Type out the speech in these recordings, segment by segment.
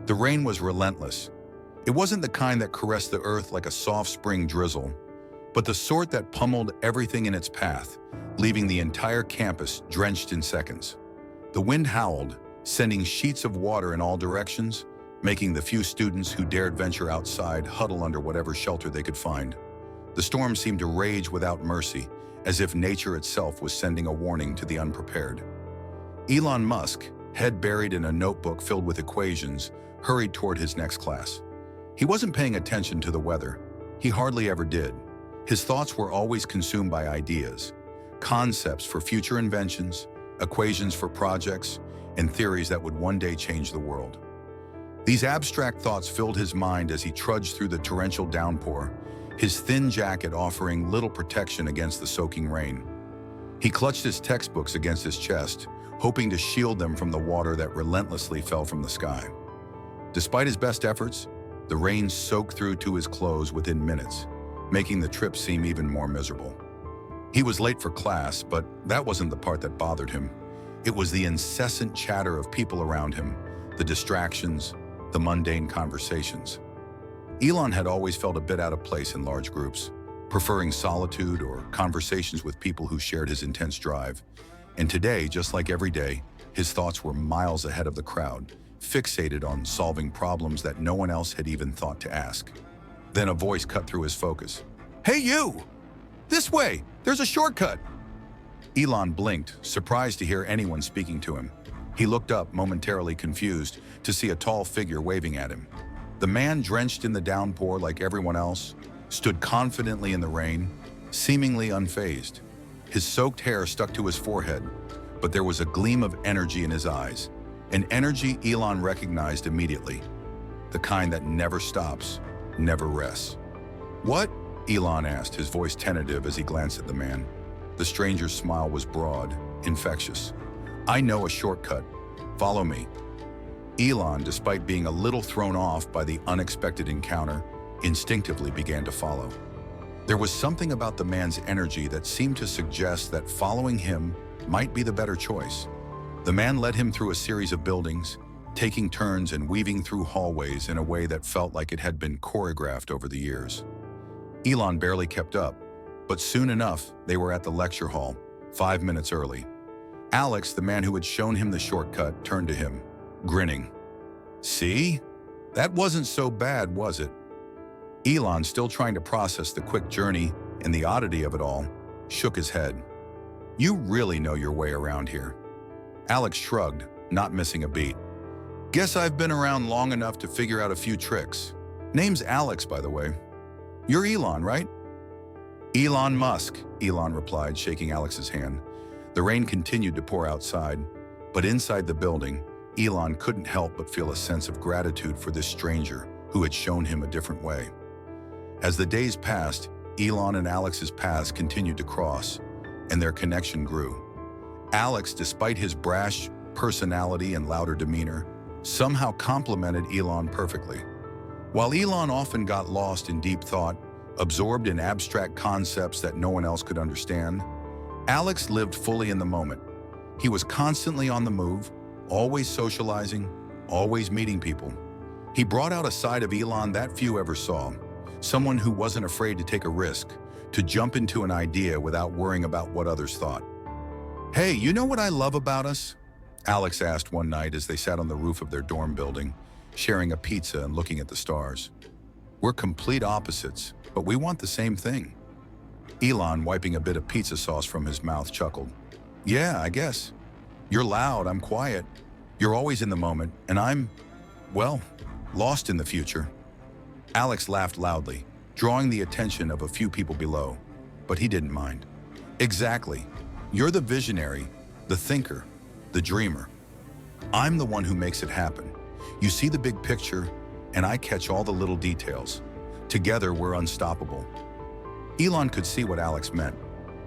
The rain was relentless. It wasn't the kind that caressed the earth like a soft spring drizzle, but the sort that pummeled everything in its path, leaving the entire campus drenched in seconds. The wind howled, sending sheets of water in all directions, making the few students who dared venture outside huddle under whatever shelter they could find. The storm seemed to rage without mercy, as if nature itself was sending a warning to the unprepared. Elon Musk, head buried in a notebook filled with equations, hurried toward his next class. He wasn't paying attention to the weather. He hardly ever did. His thoughts were always consumed by ideas, concepts for future inventions, equations for projects, and theories that would one day change the world. These abstract thoughts filled his mind as he trudged through the torrential downpour, his thin jacket offering little protection against the soaking rain. He clutched his textbooks against his chest, hoping to shield them from the water that relentlessly fell from the sky. Despite his best efforts, the rain soaked through to his clothes within minutes, making the trip seem even more miserable. He was late for class, but that wasn't the part that bothered him. It was the incessant chatter of people around him, the distractions, the mundane conversations. Elon had always felt a bit out of place in large groups, preferring solitude or conversations with people who shared his intense drive. And today, just like every day, his thoughts were miles ahead of the crowd, fixated on solving problems that no one else had even thought to ask. Then a voice cut through his focus. "Hey you! This way! There's a shortcut!" Elon blinked, surprised to hear anyone speaking to him. He looked up, momentarily confused, to see a tall figure waving at him. The man, drenched in the downpour like everyone else, stood confidently in the rain, seemingly unfazed. His soaked hair stuck to his forehead, but there was a gleam of energy in his eyes, an energy Elon recognized immediately, the kind that never stops, never rests. "What?" Elon asked, his voice tentative as he glanced at the man. The stranger's smile was broad, infectious. "I know a shortcut. Follow me." Elon, despite being a little thrown off by the unexpected encounter, instinctively began to follow. There was something about the man's energy that seemed to suggest that following him might be the better choice. The man led him through a series of buildings, taking turns and weaving through hallways in a way that felt like it had been choreographed over the years. Elon barely kept up, but soon enough, they were at the lecture hall, 5 minutes early. Alex, the man who had shown him the shortcut, turned to him, grinning. "See? That wasn't so bad, was it?" Elon, still trying to process the quick journey and the oddity of it all, shook his head. "You really know your way around here." Alex shrugged, not missing a beat. "Guess I've been around long enough to figure out a few tricks. Name's Alex, by the way. You're Elon, right?" "Elon Musk," Elon replied, shaking Alex's hand. The rain continued to pour outside, but inside the building, Elon couldn't help but feel a sense of gratitude for this stranger who had shown him a different way. As the days passed, Elon and Alex's paths continued to cross, and their connection grew. Alex, despite his brash personality and louder demeanor, somehow complemented Elon perfectly. While Elon often got lost in deep thought, absorbed in abstract concepts that no one else could understand, Alex lived fully in the moment. He was constantly on the move, always socializing, always meeting people. He brought out a side of Elon that few ever saw, someone who wasn't afraid to take a risk, to jump into an idea without worrying about what others thought. "Hey, you know what I love about us?" Alex asked one night as they sat on the roof of their dorm building, sharing a pizza and looking at the stars. "We're complete opposites, but we want the same thing." Elon, wiping a bit of pizza sauce from his mouth, chuckled. "Yeah, I guess. You're loud, I'm quiet. You're always in the moment, and I'm, well, lost in the future." Alex laughed loudly, drawing the attention of a few people below, but he didn't mind. "Exactly. You're the visionary, the thinker, the dreamer. I'm the one who makes it happen. You see the big picture, and I catch all the little details. Together, we're unstoppable." Elon could see what Alex meant.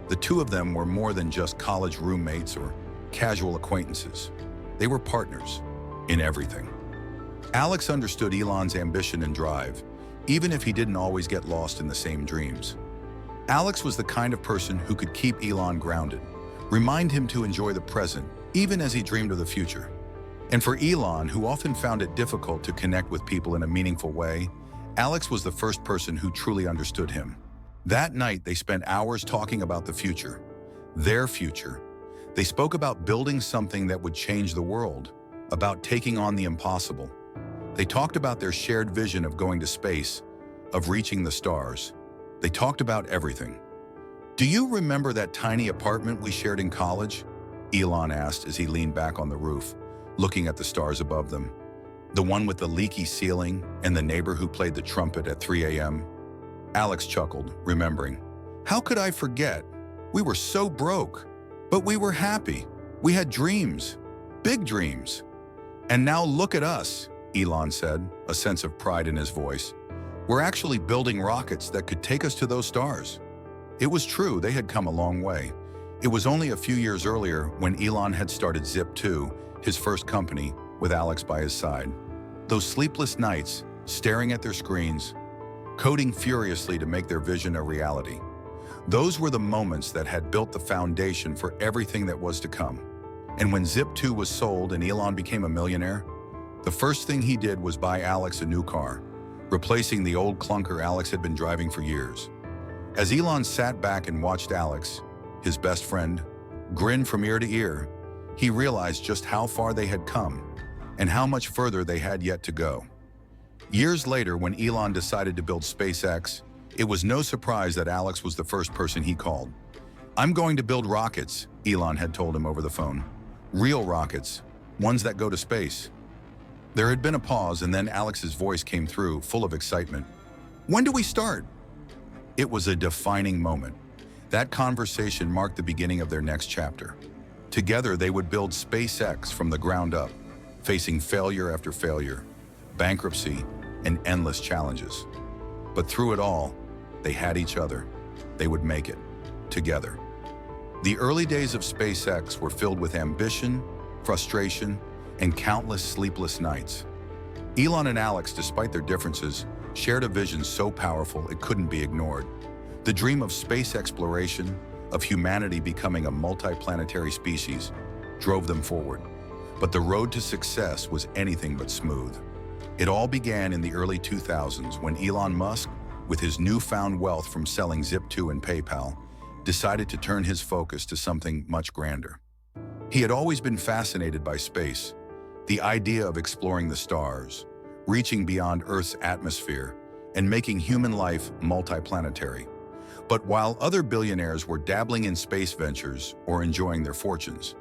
The two of them were more than just college roommates or casual acquaintances. They were partners in everything. Alex understood Elon's ambition and drive, even if he didn't always get lost in the same dreams. Alex was the kind of person who could keep Elon grounded, remind him to enjoy the present, even as he dreamed of the future. And for Elon, who often found it difficult to connect with people in a meaningful way, Alex was the first person who truly understood him. That night, they spent hours talking about the future, their future. They spoke about building something that would change the world, about taking on the impossible. They talked about their shared vision of going to space, of reaching the stars. They talked about everything. "Do you remember that tiny apartment we shared in college?" Elon asked as he leaned back on the roof, looking at the stars above them. "The one with the leaky ceiling and the neighbor who played the trumpet at 3 a.m.? Alex chuckled, remembering. "How could I forget? We were so broke, but we were happy. We had dreams, big dreams. And now look at us," Elon said, a sense of pride in his voice. "We're actually building rockets that could take us to those stars." It was true, they had come a long way. It was only a few years earlier when Elon had started Zip2, his first company, with Alex by his side. Those sleepless nights, staring at their screens, coding furiously to make their vision a reality. Those were the moments that had built the foundation for everything that was to come. And when Zip2 was sold and Elon became a millionaire, the first thing he did was buy Alex a new car, replacing the old clunker Alex had been driving for years. As Elon sat back and watched Alex, his best friend, grin from ear to ear, he realized just how far they had come and how much further they had yet to go. Years later, when Elon decided to build SpaceX, it was no surprise that Alex was the first person he called. "I'm going to build rockets," Elon had told him over the phone. "Real rockets, ones that go to space." There had been a pause, and then Alex's voice came through, full of excitement. "When do we start?" It was a defining moment. That conversation marked the beginning of their next chapter. Together, they would build SpaceX from the ground up, facing failure after failure, bankruptcy, and endless challenges. But through it all, they had each other. They would make it, together. The early days of SpaceX were filled with ambition, frustration, and countless sleepless nights. Elon and Alex, despite their differences, shared a vision so powerful it couldn't be ignored. The dream of space exploration, of humanity becoming a multiplanetary species, drove them forward. But the road to success was anything but smooth. It all began in the early 2000s when Elon Musk, with his newfound wealth from selling Zip2 and PayPal, decided to turn his focus to something much grander. He had always been fascinated by space, the idea of exploring the stars, reaching beyond Earth's atmosphere, and making human life multiplanetary. But while other billionaires were dabbling in space ventures or enjoying their fortunes,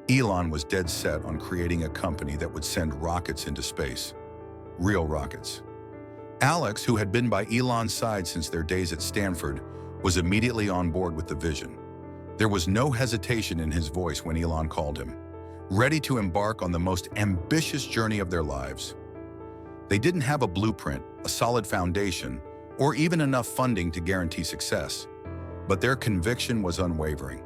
Elon was dead set on creating a company that would send rockets into space. Real rockets. Alex, who had been by Elon's side since their days at Stanford, was immediately on board with the vision. There was no hesitation in his voice when Elon called him, ready to embark on the most ambitious journey of their lives. They didn't have a blueprint, a solid foundation, or even enough funding to guarantee success, but their conviction was unwavering.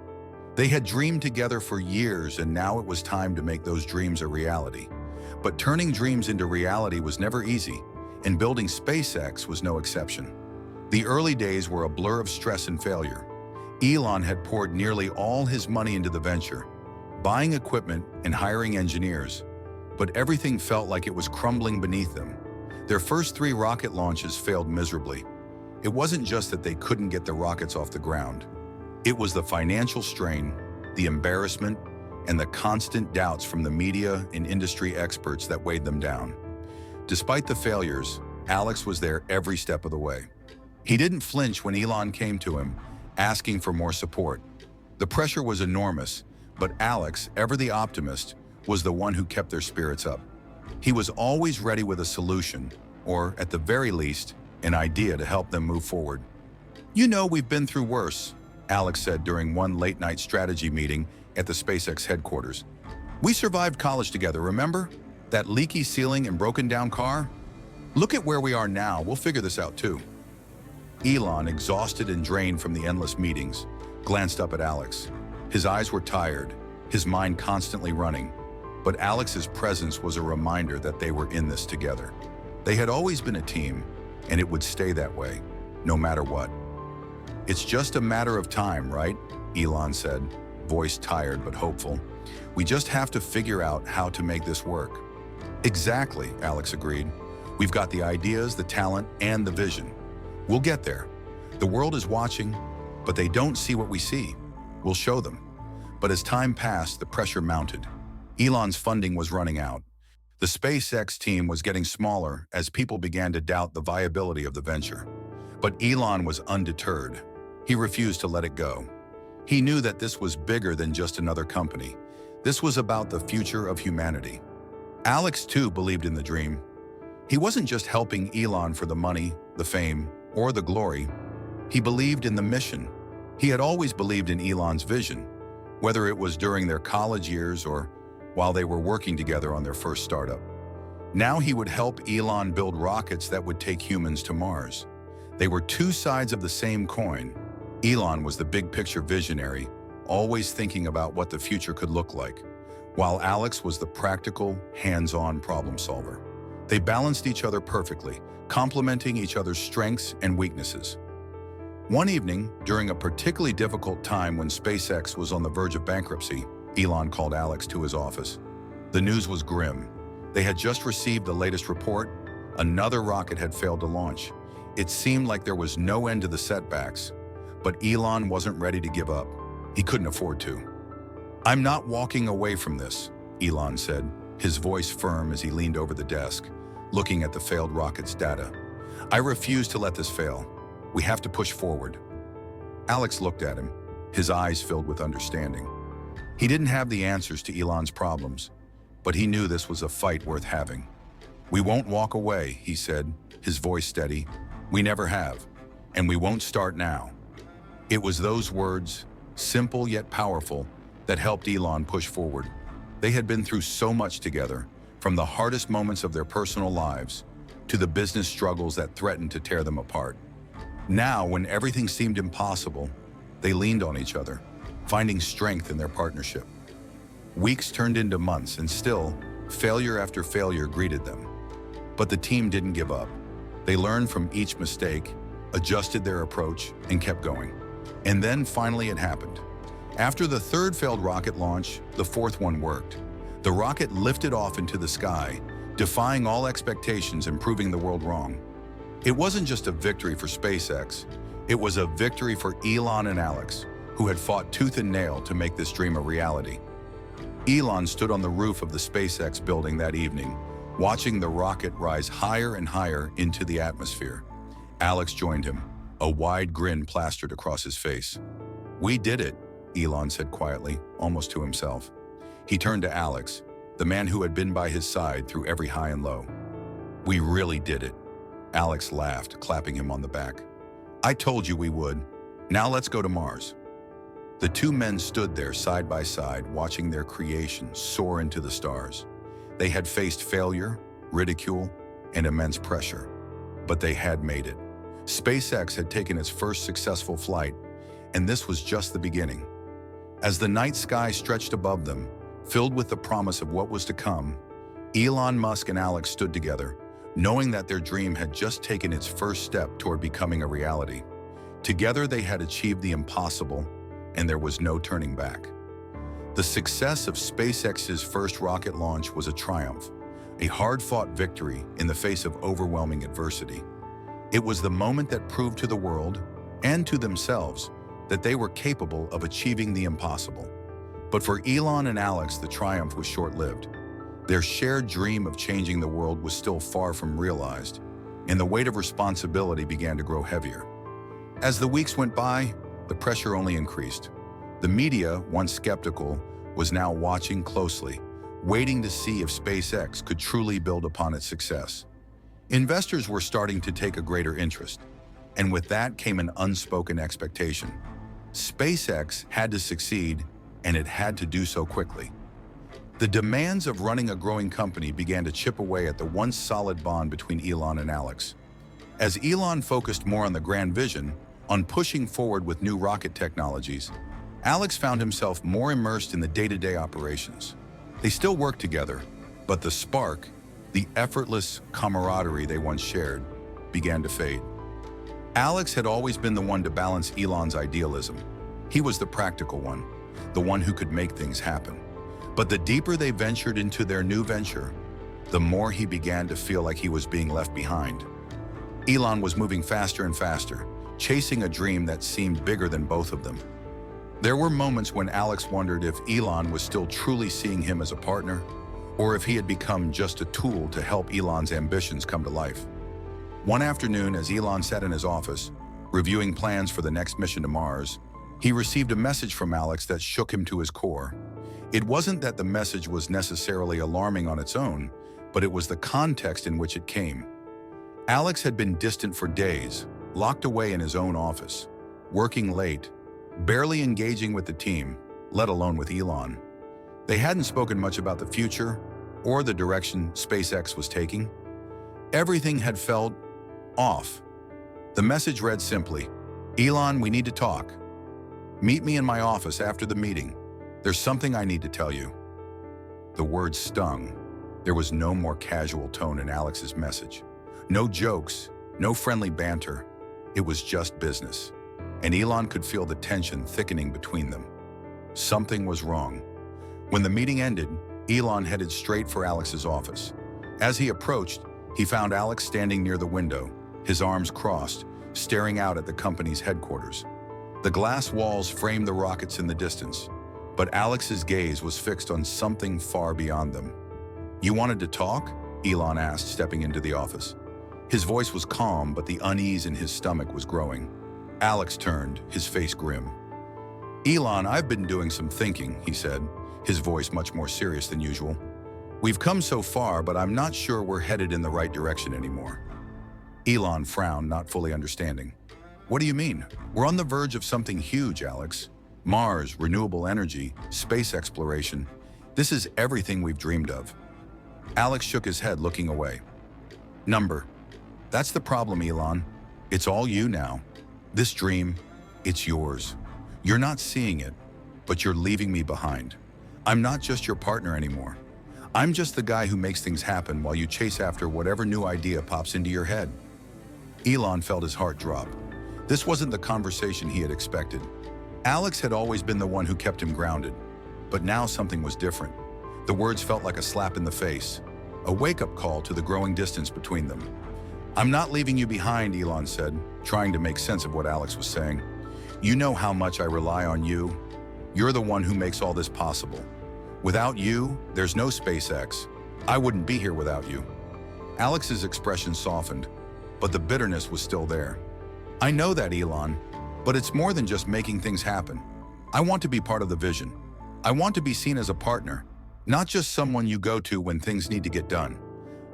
They had dreamed together for years, and now it was time to make those dreams a reality. But turning dreams into reality was never easy, and building SpaceX was no exception. The early days were a blur of stress and failure. Elon had poured nearly all his money into the venture, buying equipment and hiring engineers, but everything felt like it was crumbling beneath them. Their first 3 rocket launches failed miserably. It wasn't just that they couldn't get the rockets off the ground. It was the financial strain, the embarrassment, and the constant doubts from the media and industry experts that weighed them down. Despite the failures, Alex was there every step of the way. He didn't flinch when Elon came to him, asking for more support. The pressure was enormous, but Alex, ever the optimist, was the one who kept their spirits up. He was always ready with a solution, or at the very least, an idea to help them move forward. "You know, we've been through worse," Alex said during one late-night strategy meeting at the SpaceX headquarters. "We survived college together, remember? That leaky ceiling and broken-down car? Look at where we are now, we'll figure this out too." Elon, exhausted and drained from the endless meetings, glanced up at Alex. His eyes were tired, his mind constantly running. But Alex's presence was a reminder that they were in this together. They had always been a team, and it would stay that way, no matter what. "It's just a matter of time, right?" Elon said, voice tired but hopeful. We just have to figure out how to make this work. Exactly, Alex agreed. We've got the ideas, the talent, and the vision. We'll get there. The world is watching, but they don't see what we see. We'll show them. But as time passed, the pressure mounted. Elon's funding was running out. The SpaceX team was getting smaller as people began to doubt the viability of the venture. But Elon was undeterred. He refused to let it go. He knew that this was bigger than just another company. This was about the future of humanity. Alex, too, believed in the dream. He wasn't just helping Elon for the money, the fame, or the glory. He believed in the mission. He had always believed in Elon's vision, whether it was during their college years or while they were working together on their first startup. Now he would help Elon build rockets that would take humans to Mars. They were two sides of the same coin. Elon was the big-picture visionary, always thinking about what the future could look like, while Alex was the practical, hands-on problem solver. They balanced each other perfectly, complementing each other's strengths and weaknesses. One evening, during a particularly difficult time when SpaceX was on the verge of bankruptcy, Elon called Alex to his office. The news was grim. They had just received the latest report. Another rocket had failed to launch. It seemed like there was no end to the setbacks, but Elon wasn't ready to give up. He couldn't afford to. "I'm not walking away from this," Elon said, his voice firm as he leaned over the desk, looking at the failed rocket's data. "I refuse to let this fail. We have to push forward." Alex looked at him, his eyes filled with understanding. He didn't have the answers to Elon's problems, but he knew this was a fight worth having. "We won't walk away," he said, his voice steady. "We never have, and we won't start now." It was those words, simple yet powerful, that helped Elon push forward. They had been through so much together, from the hardest moments of their personal lives to the business struggles that threatened to tear them apart. Now, when everything seemed impossible, they leaned on each other, finding strength in their partnership. Weeks turned into months, and still, failure after failure greeted them. But the team didn't give up. They learned from each mistake, adjusted their approach, and kept going. And then finally it happened. After the third failed rocket launch, the fourth one worked. The rocket lifted off into the sky, defying all expectations and proving the world wrong. It wasn't just a victory for SpaceX, it was a victory for Elon and Alex, who had fought tooth and nail to make this dream a reality. Elon stood on the roof of the SpaceX building that evening, watching the rocket rise higher and higher into the atmosphere. Alex joined him, a wide grin plastered across his face. "We did it," Elon said quietly, almost to himself. He turned to Alex, the man who had been by his side through every high and low. "We really did it." Alex laughed, clapping him on the back. "I told you we would. Now let's go to Mars." The two men stood there side by side, watching their creation soar into the stars. They had faced failure, ridicule, and immense pressure, but they had made it. SpaceX had taken its first successful flight, and this was just the beginning. As the night sky stretched above them, filled with the promise of what was to come, Elon Musk and Alex stood together, knowing that their dream had just taken its first step toward becoming a reality. Together they had achieved the impossible, and there was no turning back. The success of SpaceX's first rocket launch was a triumph, a hard-fought victory in the face of overwhelming adversity. It was the moment that proved to the world, and to themselves, that they were capable of achieving the impossible. But for Elon and Alex, the triumph was short-lived. Their shared dream of changing the world was still far from realized, and the weight of responsibility began to grow heavier. As the weeks went by, the pressure only increased. The media, once skeptical, was now watching closely, waiting to see if SpaceX could truly build upon its success. Investors were starting to take a greater interest, and with that came an unspoken expectation. SpaceX had to succeed, and it had to do so quickly. The demands of running a growing company began to chip away at the once solid bond between Elon and Alex. As Elon focused more on the grand vision, on pushing forward with new rocket technologies, Alex found himself more immersed in the day-to-day operations. They still worked together, but the spark, the effortless camaraderie they once shared, began to fade. Alex had always been the one to balance Elon's idealism. He was the practical one, the one who could make things happen. But the deeper they ventured into their new venture, the more he began to feel like he was being left behind. Elon was moving faster and faster, chasing a dream that seemed bigger than both of them. There were moments when Alex wondered if Elon was still truly seeing him as a partner, or if he had become just a tool to help Elon's ambitions come to life. One afternoon, as Elon sat in his office, reviewing plans for the next mission to Mars, he received a message from Alex that shook him to his core. It wasn't that the message was necessarily alarming on its own, but it was the context in which it came. Alex had been distant for days, locked away in his own office, working late, barely engaging with the team, let alone with Elon. They hadn't spoken much about the future or the direction SpaceX was taking. Everything had felt off. The message read simply, "Elon, we need to talk. Meet me in my office after the meeting. There's something I need to tell you." The words stung. There was no more casual tone in Alex's message. No jokes, no friendly banter. It was just business. And Elon could feel the tension thickening between them. Something was wrong. When the meeting ended, Elon headed straight for Alex's office. As he approached, he found Alex standing near the window, his arms crossed, staring out at the company's headquarters. The glass walls framed the rockets in the distance, but Alex's gaze was fixed on something far beyond them. "You wanted to talk?" Elon asked, stepping into the office. His voice was calm, but the unease in his stomach was growing. Alex turned, his face grim. "Elon, I've been doing some thinking," he said, his voice much more serious than usual. "We've come so far, but I'm not sure we're headed in the right direction anymore." Elon frowned, not fully understanding. "What do you mean? We're on the verge of something huge, Alex. Mars, renewable energy, space exploration. This is everything we've dreamed of." Alex shook his head, looking away. That's the problem, Elon. It's all you now. This dream, it's yours. You're not seeing it, but you're leaving me behind. I'm not just your partner anymore. I'm just the guy who makes things happen while you chase after whatever new idea pops into your head." Elon felt his heart drop. This wasn't the conversation he had expected. Alex had always been the one who kept him grounded, but now something was different. The words felt like a slap in the face, a wake-up call to the growing distance between them. "I'm not leaving you behind," Elon said, trying to make sense of what Alex was saying. "You know how much I rely on you. You're the one who makes all this possible. Without you, there's no SpaceX. I wouldn't be here without you." Alex's expression softened, but the bitterness was still there. "I know that, Elon, but it's more than just making things happen. I want to be part of the vision. I want to be seen as a partner, not just someone you go to when things need to get done.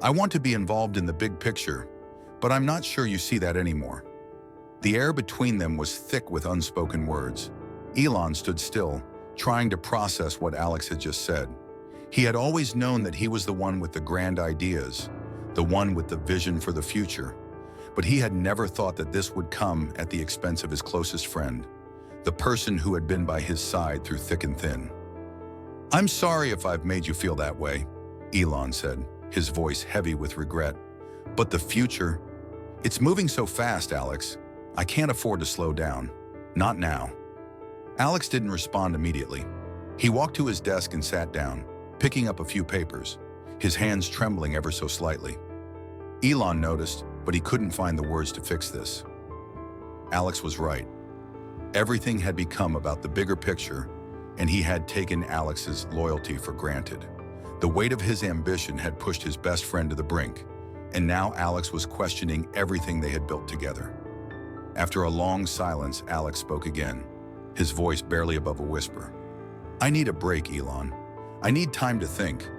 I want to be involved in the big picture, but I'm not sure you see that anymore." The air between them was thick with unspoken words. Elon stood still, trying to process what Alex had just said. He had always known that he was the one with the grand ideas, the one with the vision for the future, but he had never thought that this would come at the expense of his closest friend, the person who had been by his side through thick and thin. "I'm sorry if I've made you feel that way," Elon said, his voice heavy with regret. "But the future, it's moving so fast, Alex. I can't afford to slow down. Not now." Alex didn't respond immediately. He walked to his desk and sat down, picking up a few papers, his hands trembling ever so slightly. Elon noticed, but he couldn't find the words to fix this. Alex was right. Everything had become about the bigger picture, and he had taken Alex's loyalty for granted. The weight of his ambition had pushed his best friend to the brink, and now Alex was questioning everything they had built together. After a long silence, Alex spoke again, his voice barely above a whisper. "I need a break, Elon. I need time to think.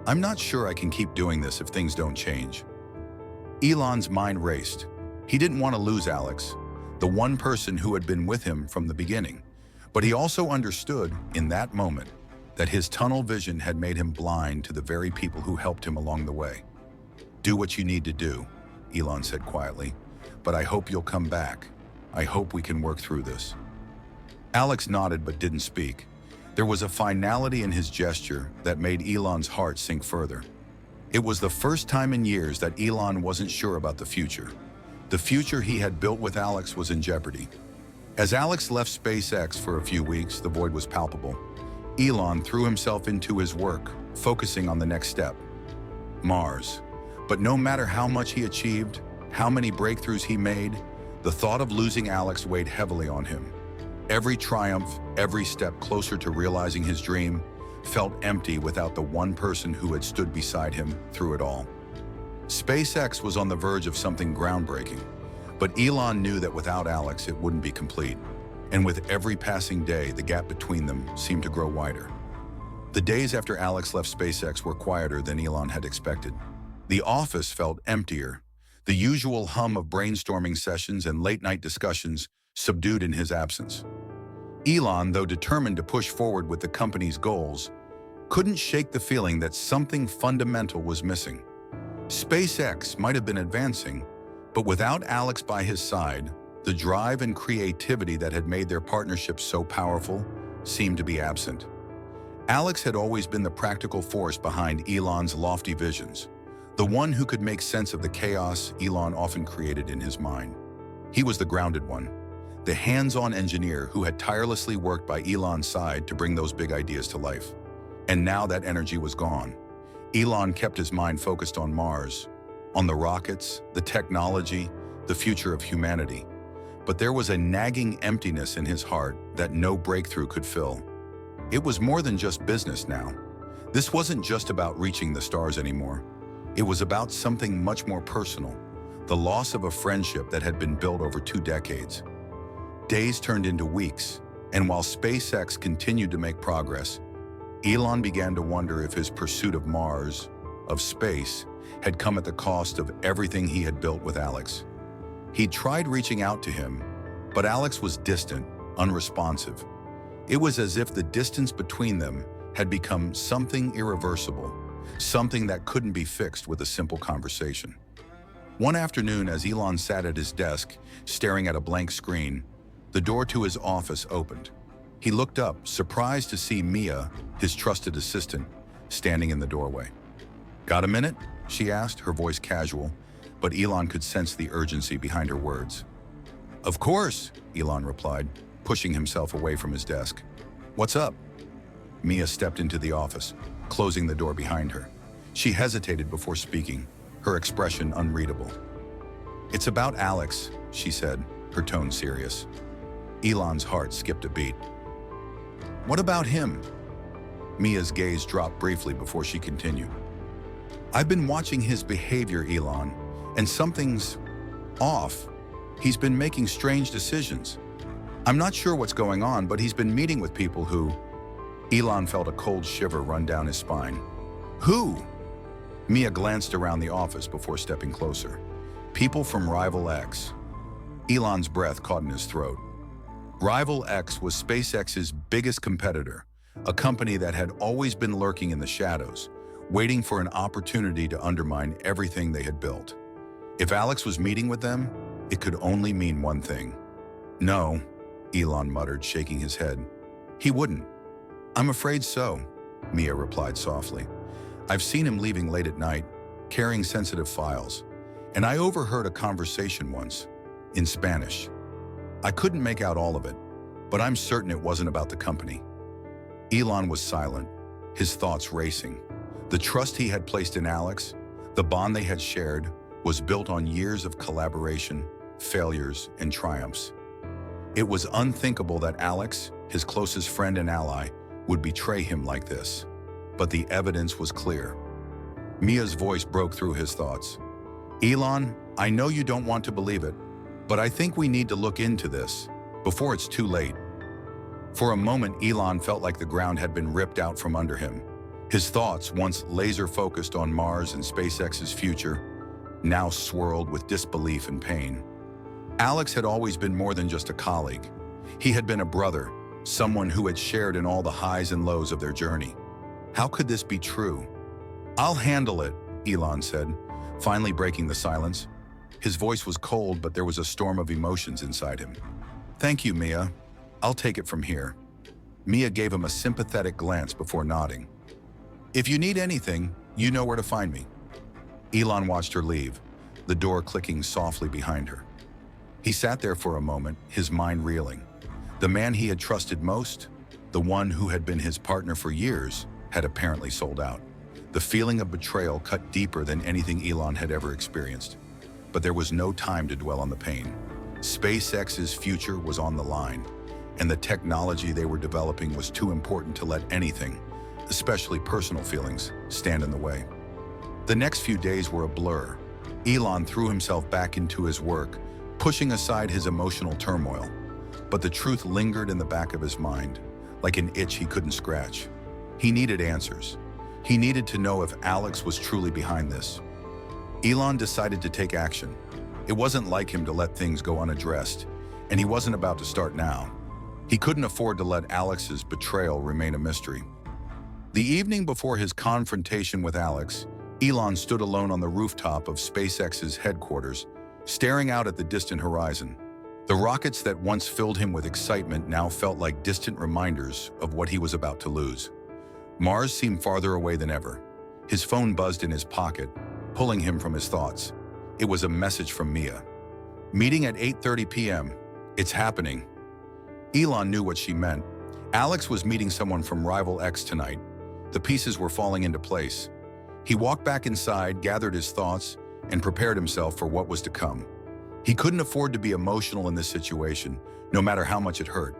I'm not sure I can keep doing this if things don't change." Elon's mind raced. He didn't want to lose Alex, the one person who had been with him from the beginning. But he also understood, in that moment, that his tunnel vision had made him blind to the very people who helped him along the way. "Do what you need to do," Elon said quietly, "but I hope you'll come back. I hope we can work through this." Alex nodded but didn't speak. There was a finality in his gesture that made Elon's heart sink further. It was the first time in years that Elon wasn't sure about the future. The future he had built with Alex was in jeopardy. As Alex left SpaceX for a few weeks, the void was palpable. Elon threw himself into his work, focusing on the next step, Mars. But no matter how much he achieved, how many breakthroughs he made, the thought of losing Alex weighed heavily on him. Every triumph, every step closer to realizing his dream, felt empty without the one person who had stood beside him through it all. SpaceX was on the verge of something groundbreaking, but Elon knew that without Alex, it wouldn't be complete. And with every passing day, the gap between them seemed to grow wider. The days after Alex left SpaceX were quieter than Elon had expected. The office felt emptier, the usual hum of brainstorming sessions and late-night discussions subdued in his absence. Elon, though determined to push forward with the company's goals, couldn't shake the feeling that something fundamental was missing. SpaceX might have been advancing, but without Alex by his side, the drive and creativity that had made their partnership so powerful seemed to be absent. Alex had always been the practical force behind Elon's lofty visions, the one who could make sense of the chaos Elon often created in his mind. He was the grounded one, the hands-on engineer who had tirelessly worked by Elon's side to bring those big ideas to life. And now that energy was gone. Elon kept his mind focused on Mars, on the rockets, the technology, the future of humanity. But there was a nagging emptiness in his heart that no breakthrough could fill. It was more than just business now. This wasn't just about reaching the stars anymore. It was about something much more personal, the loss of a friendship that had been built over 2 decades. Days turned into weeks, and while SpaceX continued to make progress, Elon began to wonder if his pursuit of Mars, of space, had come at the cost of everything he had built with Alex. He'd tried reaching out to him, but Alex was distant, unresponsive. It was as if the distance between them had become something irreversible, something that couldn't be fixed with a simple conversation. One afternoon, as Elon sat at his desk, staring at a blank screen, the door to his office opened. He looked up, surprised to see Mia, his trusted assistant, standing in the doorway. "Got a minute?" she asked, her voice casual, but Elon could sense the urgency behind her words. "Of course," Elon replied, pushing himself away from his desk. "What's up?" Mia stepped into the office, closing the door behind her. She hesitated before speaking, her expression unreadable. "It's about Alex," she said, her tone serious. Elon's heart skipped a beat. "What about him?" Mia's gaze dropped briefly before she continued. "I've been watching his behavior, Elon, and something's off. He's been making strange decisions. I'm not sure what's going on, but he's been meeting with people who..." Elon felt a cold shiver run down his spine. "Who?" Mia glanced around the office before stepping closer. "People from Rival X." Elon's breath caught in his throat. Rival X was SpaceX's biggest competitor, a company that had always been lurking in the shadows, waiting for an opportunity to undermine everything they had built. If Alex was meeting with them, it could only mean one thing. "No," Elon muttered, shaking his head. "He wouldn't." "I'm afraid so," Mia replied softly. "I've seen him leaving late at night, carrying sensitive files, and I overheard a conversation once, in Spanish. I couldn't make out all of it, but I'm certain it wasn't about the company." Elon was silent, his thoughts racing. The trust he had placed in Alex, the bond they had shared, was built on years of collaboration, failures, and triumphs. It was unthinkable that Alex, his closest friend and ally, would betray him like this. But the evidence was clear. Mia's voice broke through his thoughts. "Elon, I know you don't want to believe it, but I think we need to look into this, before it's too late." For a moment, Elon felt like the ground had been ripped out from under him. His thoughts, once laser-focused on Mars and SpaceX's future, now swirled with disbelief and pain. Alex had always been more than just a colleague. He had been a brother, someone who had shared in all the highs and lows of their journey. How could this be true? "I'll handle it," Elon said, finally breaking the silence. His voice was cold, but there was a storm of emotions inside him. "Thank you, Mia. I'll take it from here." Mia gave him a sympathetic glance before nodding. "If you need anything, you know where to find me." Elon watched her leave, the door clicking softly behind her. He sat there for a moment, his mind reeling. The man he had trusted most, the one who had been his partner for years, had apparently sold out. The feeling of betrayal cut deeper than anything Elon had ever experienced. But there was no time to dwell on the pain. SpaceX's future was on the line, and the technology they were developing was too important to let anything, especially personal feelings, stand in the way. The next few days were a blur. Elon threw himself back into his work, pushing aside his emotional turmoil. But the truth lingered in the back of his mind, like an itch he couldn't scratch. He needed answers. He needed to know if Alex was truly behind this. Elon decided to take action. It wasn't like him to let things go unaddressed, and he wasn't about to start now. He couldn't afford to let Alex's betrayal remain a mystery. The evening before his confrontation with Alex, Elon stood alone on the rooftop of SpaceX's headquarters, staring out at the distant horizon. The rockets that once filled him with excitement now felt like distant reminders of what he was about to lose. Mars seemed farther away than ever. His phone buzzed in his pocket, pulling him from his thoughts. It was a message from Mia. Meeting at 8:30 p.m. It's happening. Elon knew what she meant. Alex was meeting someone from Rival X tonight. The pieces were falling into place. He walked back inside, gathered his thoughts, and prepared himself for what was to come. He couldn't afford to be emotional in this situation, no matter how much it hurt.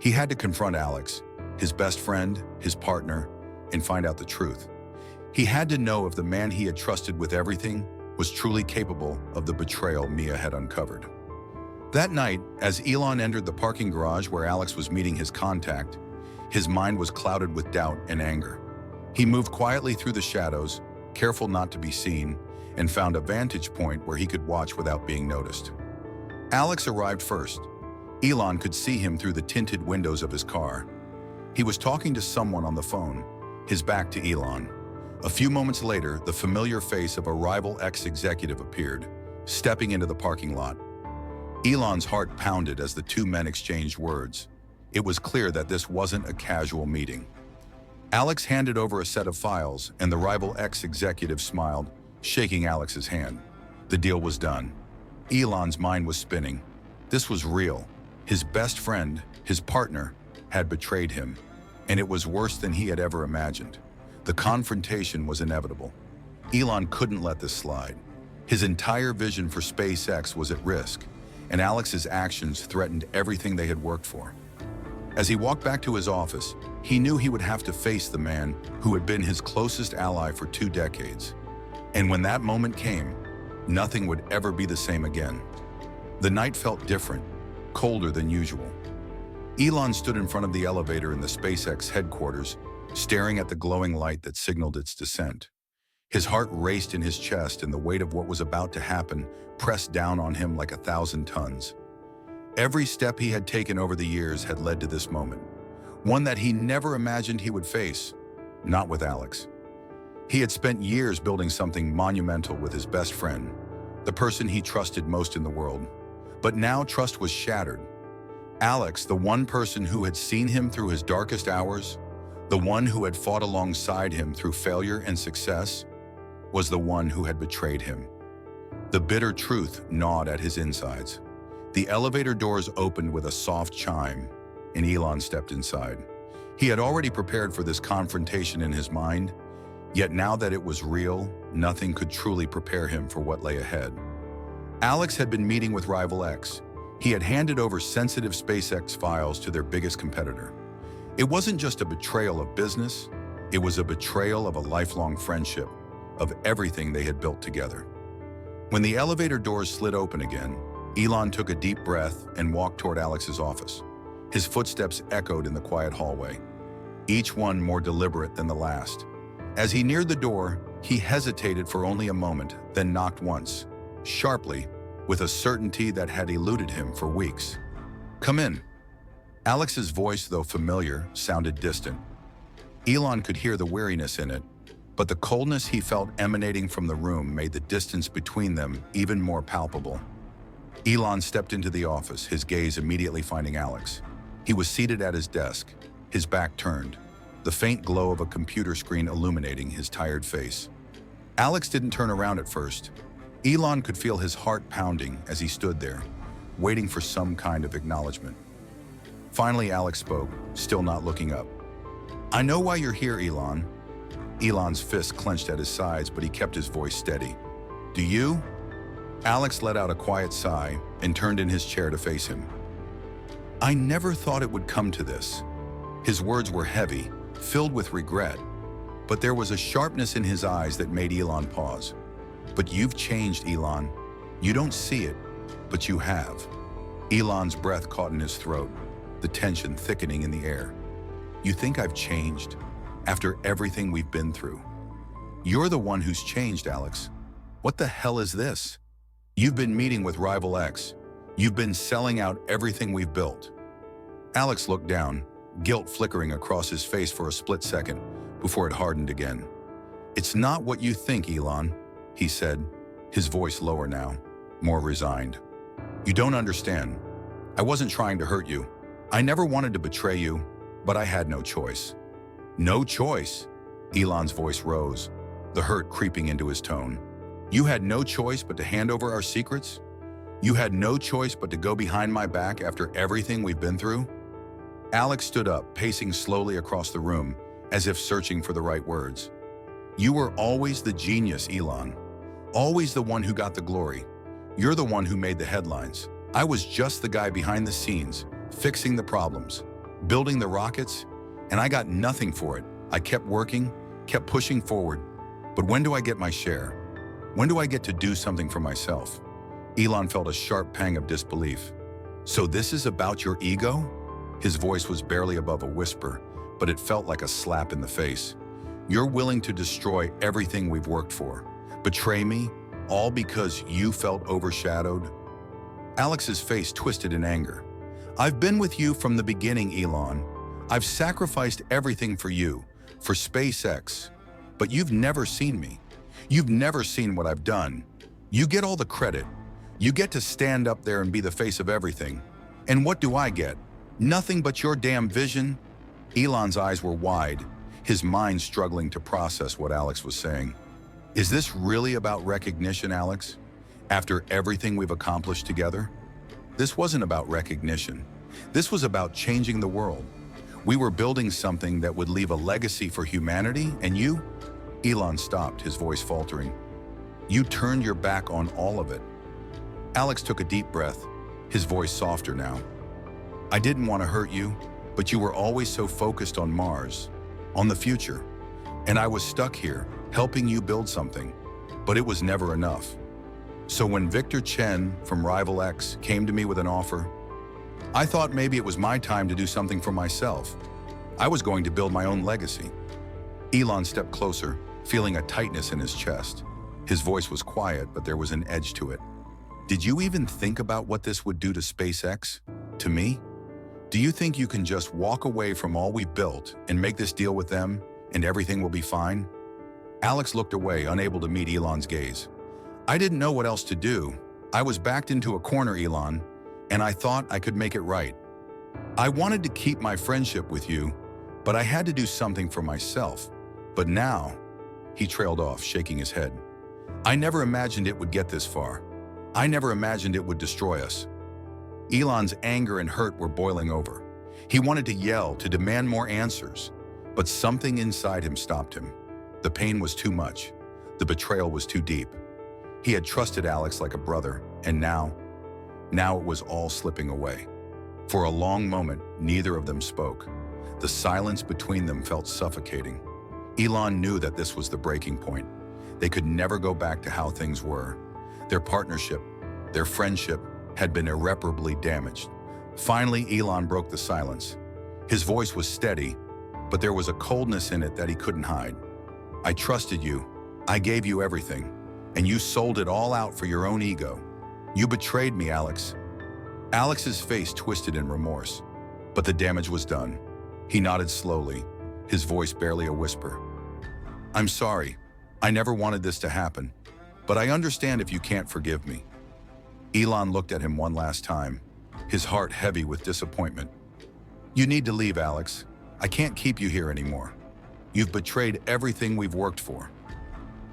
He had to confront Alex, his best friend, his partner, and find out the truth. He had to know if the man he had trusted with everything was truly capable of the betrayal Mia had uncovered. That night, as Elon entered the parking garage where Alex was meeting his contact, his mind was clouded with doubt and anger. He moved quietly through the shadows, careful not to be seen, and found a vantage point where he could watch without being noticed. Alex arrived first. Elon could see him through the tinted windows of his car. He was talking to someone on the phone, his back to Elon. A few moments later, the familiar face of a Rival X executive appeared, stepping into the parking lot. Elon's heart pounded as the two men exchanged words. It was clear that this wasn't a casual meeting. Alex handed over a set of files, and the Rival X executive smiled, shaking Alex's hand. The deal was done. Elon's mind was spinning. This was real. His best friend, his partner, had betrayed him, and it was worse than he had ever imagined. The confrontation was inevitable. Elon couldn't let this slide. His entire vision for SpaceX was at risk, and Alex's actions threatened everything they had worked for. As he walked back to his office, he knew he would have to face the man who had been his closest ally for 2 decades. And when that moment came, nothing would ever be the same again. The night felt different, colder than usual. Elon stood in front of the elevator in the SpaceX headquarters, staring at the glowing light that signaled its descent. His heart raced in his chest, and the weight of what was about to happen pressed down on him like 1,000 tons. Every step he had taken over the years had led to this moment, one that he never imagined he would face, not with Alex. He had spent years building something monumental with his best friend, the person he trusted most in the world. But now trust was shattered. Alex, the one person who had seen him through his darkest hours, the one who had fought alongside him through failure and success, was the one who had betrayed him. The bitter truth gnawed at his insides. The elevator doors opened with a soft chime, and Elon stepped inside. He had already prepared for this confrontation in his mind, yet now that it was real, nothing could truly prepare him for what lay ahead. Alex had been meeting with Rival X. He had handed over sensitive SpaceX files to their biggest competitor. It wasn't just a betrayal of business, it was a betrayal of a lifelong friendship, of everything they had built together. When the elevator doors slid open again, Elon took a deep breath and walked toward Alex's office. His footsteps echoed in the quiet hallway, each one more deliberate than the last. As he neared the door, he hesitated for only a moment, then knocked once, sharply, with a certainty that had eluded him for weeks. "Come in." Alex's voice, though familiar, sounded distant. Elon could hear the weariness in it, but the coldness he felt emanating from the room made the distance between them even more palpable. Elon stepped into the office, his gaze immediately finding Alex. He was seated at his desk, his back turned, the faint glow of a computer screen illuminating his tired face. Alex didn't turn around at first. Elon could feel his heart pounding as he stood there, waiting for some kind of acknowledgement. Finally, Alex spoke, still not looking up. I know why you're here, Elon. Elon's fist clenched at his sides, but he kept his voice steady. Do you? Alex let out a quiet sigh and turned in his chair to face him. I never thought it would come to this. His words were heavy, filled with regret, but there was a sharpness in his eyes that made Elon pause. But you've changed, Elon. You don't see it, but you have. Elon's breath caught in his throat, the tension thickening in the air. You think I've changed? After everything we've been through? You're the one who's changed, Alex. What the hell is this? You've been meeting with Rival X. You've been selling out everything we've built. Alex looked down, guilt flickering across his face for a split second before it hardened again. It's not what you think, Elon, he said, his voice lower now, more resigned. You don't understand. I wasn't trying to hurt you. I never wanted to betray you, but I had no choice. No choice? Elon's voice rose, the hurt creeping into his tone. You had no choice but to hand over our secrets? You had no choice but to go behind my back after everything we've been through? Alex stood up, pacing slowly across the room, as if searching for the right words. You were always the genius, Elon. Always the one who got the glory. You're the one who made the headlines. I was just the guy behind the scenes, fixing the problems, building the rockets, and I got nothing for it. I kept working, kept pushing forward. But when do I get my share? When do I get to do something for myself? Elon felt a sharp pang of disbelief. So this is about your ego? His voice was barely above a whisper, but it felt like a slap in the face. You're willing to destroy everything we've worked for, betray me, all because you felt overshadowed? Alex's face twisted in anger. I've been with you from the beginning, Elon. I've sacrificed everything for you, for SpaceX, but you've never seen me. You've never seen what I've done. You get all the credit. You get to stand up there and be the face of everything. And what do I get? Nothing but your damn vision? Elon's eyes were wide, his mind struggling to process what Alex was saying. Is this really about recognition, Alex? After everything we've accomplished together? This wasn't about recognition. This was about changing the world. We were building something that would leave a legacy for humanity, and you? Elon stopped, his voice faltering. You turned your back on all of it. Alex took a deep breath, his voice softer now. I didn't want to hurt you, but you were always so focused on Mars, on the future. And I was stuck here, helping you build something, but it was never enough. So when Victor Chen from Rival X came to me with an offer, I thought maybe it was my time to do something for myself. I was going to build my own legacy. Elon stepped closer, feeling a tightness in his chest. His voice was quiet, but there was an edge to it. Did you even think about what this would do to SpaceX? To me? Do you think you can just walk away from all we've built and make this deal with them, and everything will be fine? Alex looked away, unable to meet Elon's gaze. I didn't know what else to do. I was backed into a corner, Elon, and I thought I could make it right. I wanted to keep my friendship with you, but I had to do something for myself. But now, he trailed off, shaking his head. I never imagined it would get this far. I never imagined it would destroy us. Elon's anger and hurt were boiling over. He wanted to yell, to demand more answers, but something inside him stopped him. The pain was too much. The betrayal was too deep. He had trusted Alex like a brother, and now it was all slipping away. For a long moment, neither of them spoke. The silence between them felt suffocating. Elon knew that this was the breaking point. They could never go back to how things were. Their partnership, their friendship, had been irreparably damaged. Finally, Elon broke the silence. His voice was steady, but there was a coldness in it that he couldn't hide. I trusted you. I gave you everything, and you sold it all out for your own ego. You betrayed me, Alex. Alex's face twisted in remorse, but the damage was done. He nodded slowly, his voice barely a whisper. I'm sorry. I never wanted this to happen, but I understand if you can't forgive me. Elon looked at him one last time, his heart heavy with disappointment. You need to leave, Alex. I can't keep you here anymore. You've betrayed everything we've worked for.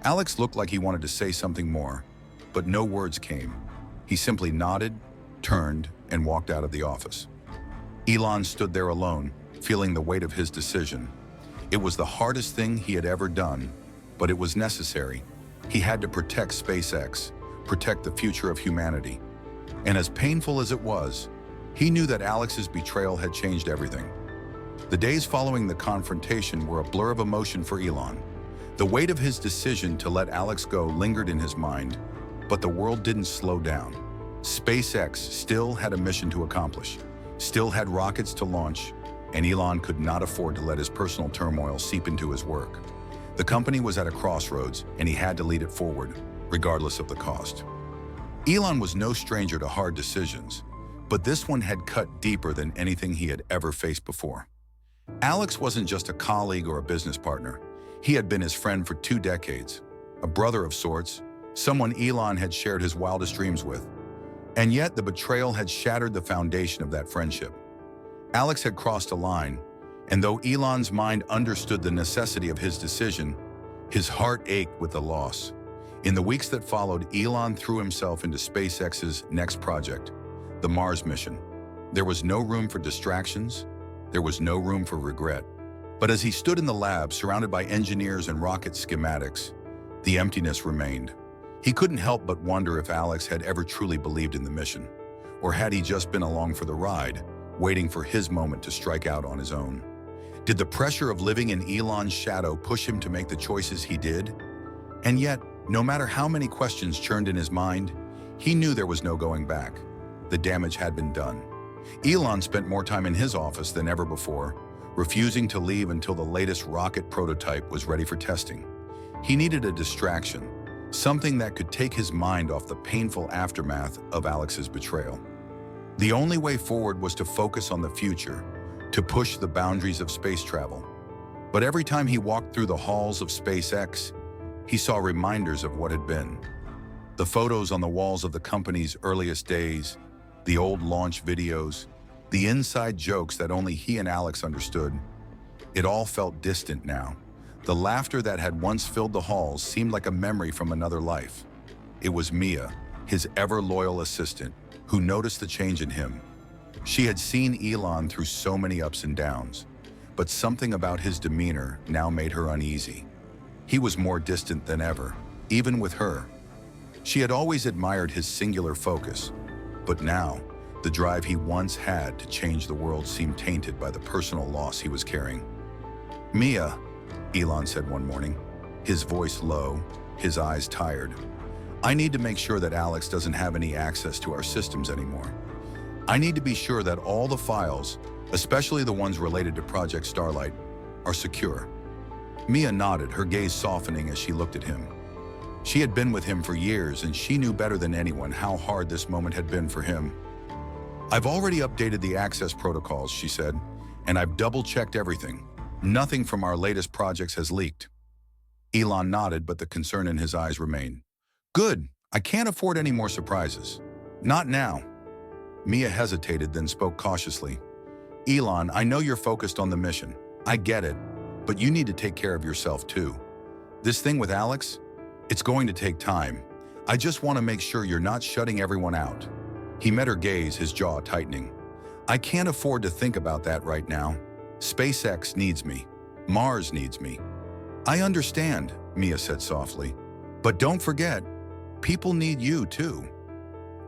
Alex looked like he wanted to say something more, but no words came. He simply nodded, turned, and walked out of the office. Elon stood there alone, feeling the weight of his decision. It was the hardest thing he had ever done, but it was necessary. He had to protect SpaceX, protect the future of humanity. And as painful as it was, he knew that Alex's betrayal had changed everything. The days following the confrontation were a blur of emotion for Elon. The weight of his decision to let Alex go lingered in his mind, but the world didn't slow down. SpaceX still had a mission to accomplish, still had rockets to launch, and Elon could not afford to let his personal turmoil seep into his work. The company was at a crossroads, and he had to lead it forward, regardless of the cost. Elon was no stranger to hard decisions, but this one had cut deeper than anything he had ever faced before. Alex wasn't just a colleague or a business partner. He had been his friend for 2 decades, a brother of sorts, someone Elon had shared his wildest dreams with. And yet the betrayal had shattered the foundation of that friendship. Alex had crossed a line, and though Elon's mind understood the necessity of his decision, his heart ached with the loss. In the weeks that followed, Elon threw himself into SpaceX's next project, the Mars mission. There was no room for distractions. There was no room for regret. But as he stood in the lab, surrounded by engineers and rocket schematics, the emptiness remained. He couldn't help but wonder if Alex had ever truly believed in the mission, or had he just been along for the ride, waiting for his moment to strike out on his own. Did the pressure of living in Elon's shadow push him to make the choices he did? And yet, no matter how many questions churned in his mind, he knew there was no going back. The damage had been done. Elon spent more time in his office than ever before, refusing to leave until the latest rocket prototype was ready for testing. He needed a distraction, something that could take his mind off the painful aftermath of Alex's betrayal. The only way forward was to focus on the future, to push the boundaries of space travel. But every time he walked through the halls of SpaceX, he saw reminders of what had been. The photos on the walls of the company's earliest days, the old launch videos, the inside jokes that only he and Alex understood. It all felt distant now. The laughter that had once filled the halls seemed like a memory from another life. It was Mia, his ever-loyal assistant, who noticed the change in him. She had seen Elon through so many ups and downs, but something about his demeanor now made her uneasy. He was more distant than ever, even with her. She had always admired his singular focus, but now, the drive he once had to change the world seemed tainted by the personal loss he was carrying. "Mia," Elon said one morning, his voice low, his eyes tired. "I need to make sure that Alex doesn't have any access to our systems anymore. I need to be sure that all the files, especially the ones related to Project Starlight, are secure." Mia nodded, her gaze softening as she looked at him. She had been with him for years, and she knew better than anyone how hard this moment had been for him. "I've already updated the access protocols," she said, "and I've double-checked everything. Nothing from our latest projects has leaked." Elon nodded, but the concern in his eyes remained. "Good. I can't afford any more surprises. Not now." Mia hesitated, then spoke cautiously. "Elon, I know you're focused on the mission. I get it, but you need to take care of yourself too. This thing with Alex, it's going to take time. I just want to make sure you're not shutting everyone out." He met her gaze, his jaw tightening. "I can't afford to think about that right now. SpaceX needs me. Mars needs me." "I understand," Mia said softly. "But don't forget, people need you too."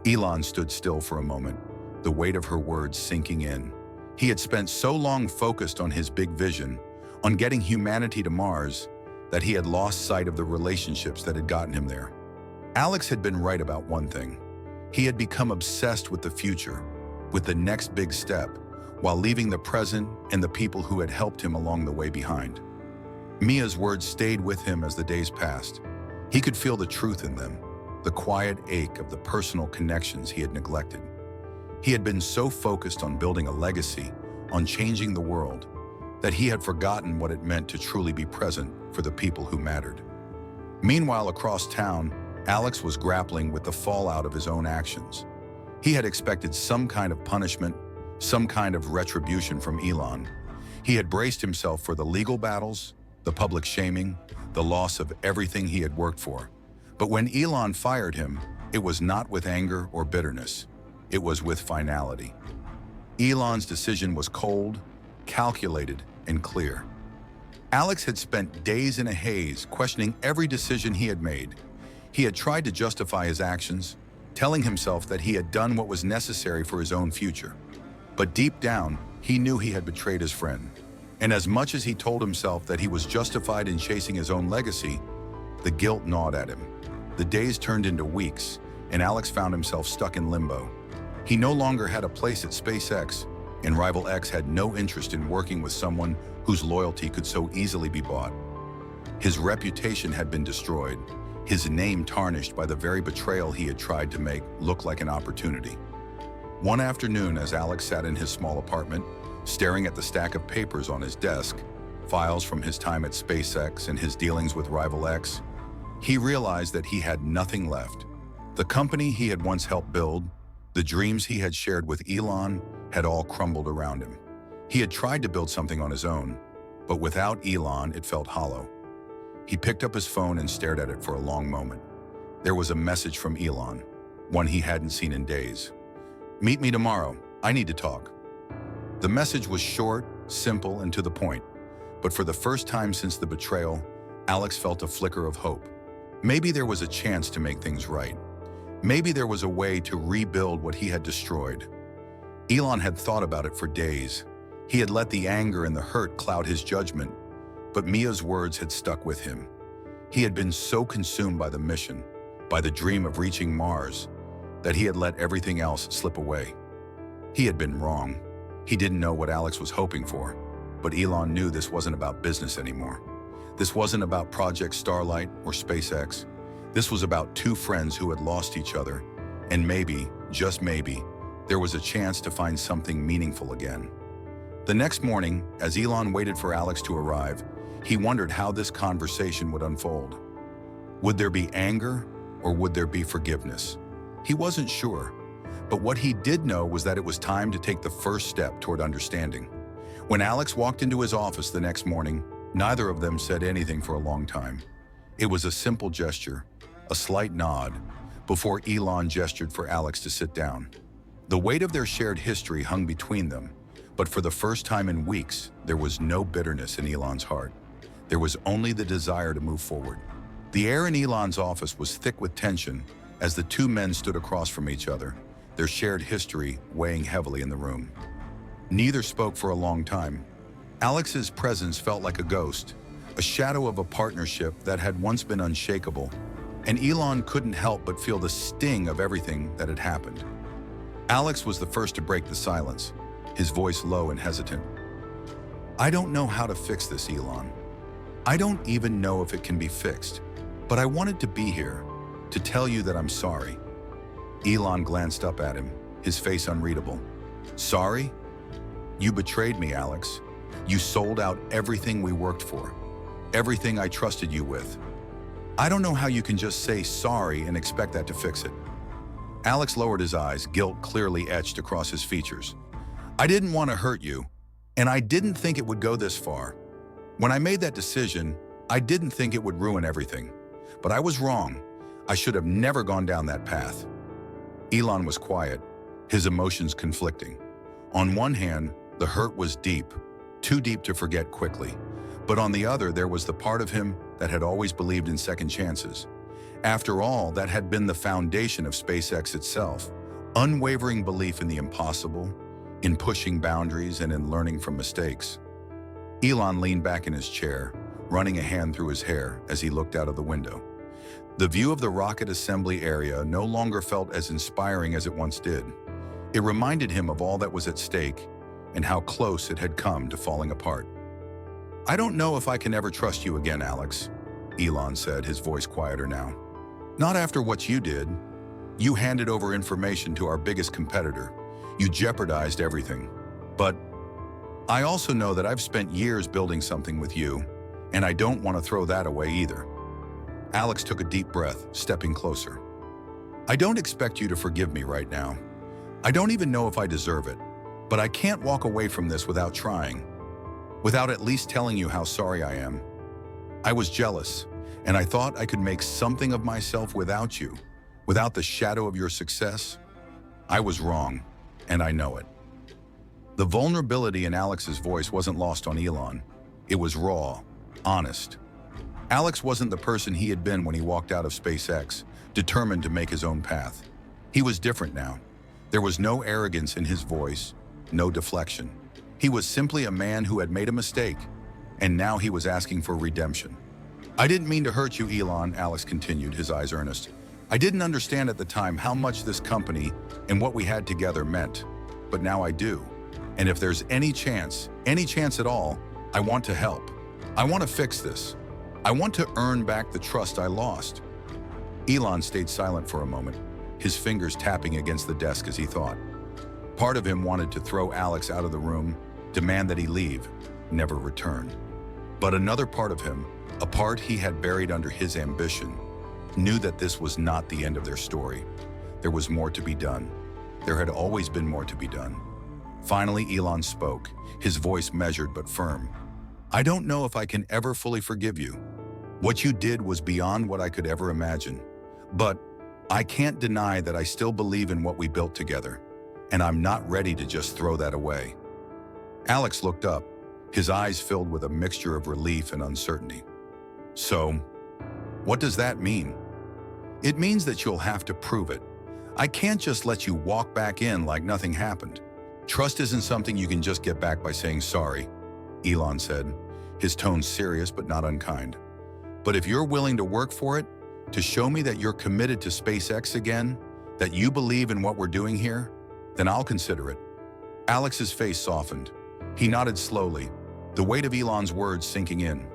Elon stood still for a moment, the weight of her words sinking in. He had spent so long focused on his big vision, on getting humanity to Mars, that he had lost sight of the relationships that had gotten him there. Alex had been right about one thing. He had become obsessed with the future, with the next big step, while leaving the present and the people who had helped him along the way behind. Mia's words stayed with him as the days passed. He could feel the truth in them, the quiet ache of the personal connections he had neglected. He had been so focused on building a legacy, on changing the world, that he had forgotten what it meant to truly be present for the people who mattered. Meanwhile, across town, Alex was grappling with the fallout of his own actions. He had expected some kind of punishment, some kind of retribution from Elon. He had braced himself for the legal battles, the public shaming, the loss of everything he had worked for. But when Elon fired him, it was not with anger or bitterness. It was with finality. Elon's decision was cold, calculated, and clear. Alex had spent days in a haze, questioning every decision he had made. He had tried to justify his actions, telling himself that he had done what was necessary for his own future. But deep down, he knew he had betrayed his friend. And as much as he told himself that he was justified in chasing his own legacy, the guilt gnawed at him. The days turned into weeks, and Alex found himself stuck in limbo. He no longer had a place at SpaceX, and Rival X had no interest in working with someone whose loyalty could so easily be bought. His reputation had been destroyed, his name tarnished by the very betrayal he had tried to make look like an opportunity. One afternoon, as Alex sat in his small apartment, staring at the stack of papers on his desk, files from his time at SpaceX and his dealings with Rival X, he realized that he had nothing left. The company he had once helped build, the dreams he had shared with Elon, had all crumbled around him. He had tried to build something on his own, but without Elon, it felt hollow. He picked up his phone and stared at it for a long moment. There was a message from Elon, one he hadn't seen in days. "Meet me tomorrow. I need to talk." The message was short, simple, and to the point. But for the first time since the betrayal, Alex felt a flicker of hope. Maybe there was a chance to make things right. Maybe there was a way to rebuild what he had destroyed. Elon had thought about it for days. He had let the anger and the hurt cloud his judgment, but Mia's words had stuck with him. He had been so consumed by the mission, by the dream of reaching Mars, that he had let everything else slip away. He had been wrong. He didn't know what Alex was hoping for, but Elon knew this wasn't about business anymore. This wasn't about Project Starlight or SpaceX. This was about two friends who had lost each other, and maybe, just maybe, there was a chance to find something meaningful again. The next morning, as Elon waited for Alex to arrive, he wondered how this conversation would unfold. Would there be anger, or would there be forgiveness? He wasn't sure, but what he did know was that it was time to take the first step toward understanding. When Alex walked into his office the next morning, neither of them said anything for a long time. It was a simple gesture, a slight nod, before Elon gestured for Alex to sit down. The weight of their shared history hung between them, but for the first time in weeks, there was no bitterness in Elon's heart. There was only the desire to move forward. The air in Elon's office was thick with tension as the two men stood across from each other, their shared history weighing heavily in the room. Neither spoke for a long time. Alex's presence felt like a ghost, a shadow of a partnership that had once been unshakable, and Elon couldn't help but feel the sting of everything that had happened. Alex was the first to break the silence, his voice low and hesitant. "I don't know how to fix this, Elon. I don't even know if it can be fixed, but I wanted to be here, to tell you that I'm sorry." Elon glanced up at him, his face unreadable. "Sorry? You betrayed me, Alex. You sold out everything we worked for, everything I trusted you with. I don't know how you can just say sorry and expect that to fix it." Alex lowered his eyes, guilt clearly etched across his features. "I didn't want to hurt you, and I didn't think it would go this far. When I made that decision, I didn't think it would ruin everything. But I was wrong. I should have never gone down that path." Elon was quiet, his emotions conflicting. On one hand, the hurt was deep, too deep to forget quickly. But on the other, there was the part of him that had always believed in second chances. After all, that had been the foundation of SpaceX itself, unwavering belief in the impossible, in pushing boundaries, and in learning from mistakes. Elon leaned back in his chair, running a hand through his hair as he looked out of the window. The view of the rocket assembly area no longer felt as inspiring as it once did. It reminded him of all that was at stake and how close it had come to falling apart. "I don't know if I can ever trust you again, Alex," Elon said, his voice quieter now. "Not after what you did. You handed over information to our biggest competitor. You jeopardized everything. But I also know that I've spent years building something with you, and I don't want to throw that away either." Alex took a deep breath, stepping closer. "I don't expect you to forgive me right now. I don't even know if I deserve it, but I can't walk away from this without trying, without at least telling you how sorry I am. I was jealous, and I thought I could make something of myself without you, without the shadow of your success. I was wrong, and I know it." The vulnerability in Alex's voice wasn't lost on Elon. It was raw, honest. Alex wasn't the person he had been when he walked out of SpaceX, determined to make his own path. He was different now. There was no arrogance in his voice, no deflection. He was simply a man who had made a mistake, and now he was asking for redemption. "I didn't mean to hurt you, Elon," Alex continued, his eyes earnest. "I didn't understand at the time how much this company and what we had together meant, but now I do. And if there's any chance at all, I want to help. I want to fix this. I want to earn back the trust I lost." Elon stayed silent for a moment, his fingers tapping against the desk as he thought. Part of him wanted to throw Alex out of the room, demand that he leave, never return. But another part of him, a part he had buried under his ambition, knew that this was not the end of their story. There was more to be done. There had always been more to be done. Finally, Elon spoke, his voice measured but firm. "I don't know if I can ever fully forgive you. What you did was beyond what I could ever imagine. But I can't deny that I still believe in what we built together, and I'm not ready to just throw that away." Alex looked up, his eyes filled with a mixture of relief and uncertainty. "So, what does that mean?" "It means that you'll have to prove it. I can't just let you walk back in like nothing happened. Trust isn't something you can just get back by saying sorry," Elon said, his tone serious but not unkind. "But if you're willing to work for it, to show me that you're committed to SpaceX again, that you believe in what we're doing here, then I'll consider it." Alex's face softened. He nodded slowly, the weight of Elon's words sinking in.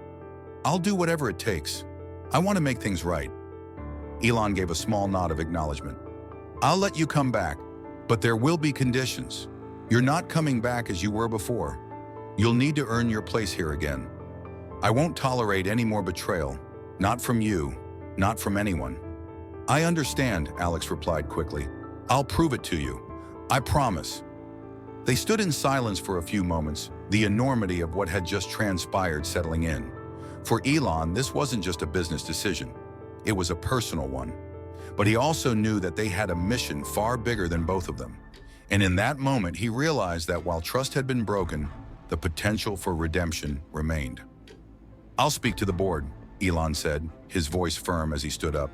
"I'll do whatever it takes. I want to make things right." Elon gave a small nod of acknowledgement. "I'll let you come back, but there will be conditions. You're not coming back as you were before. You'll need to earn your place here again. I won't tolerate any more betrayal, not from you, not from anyone." "I understand," Alex replied quickly. "I'll prove it to you. I promise." They stood in silence for a few moments, the enormity of what had just transpired settling in. For Elon, this wasn't just a business decision. It was a personal one. But he also knew that they had a mission far bigger than both of them. And in that moment, he realized that while trust had been broken, the potential for redemption remained. "I'll speak to the board," Elon said, his voice firm as he stood up.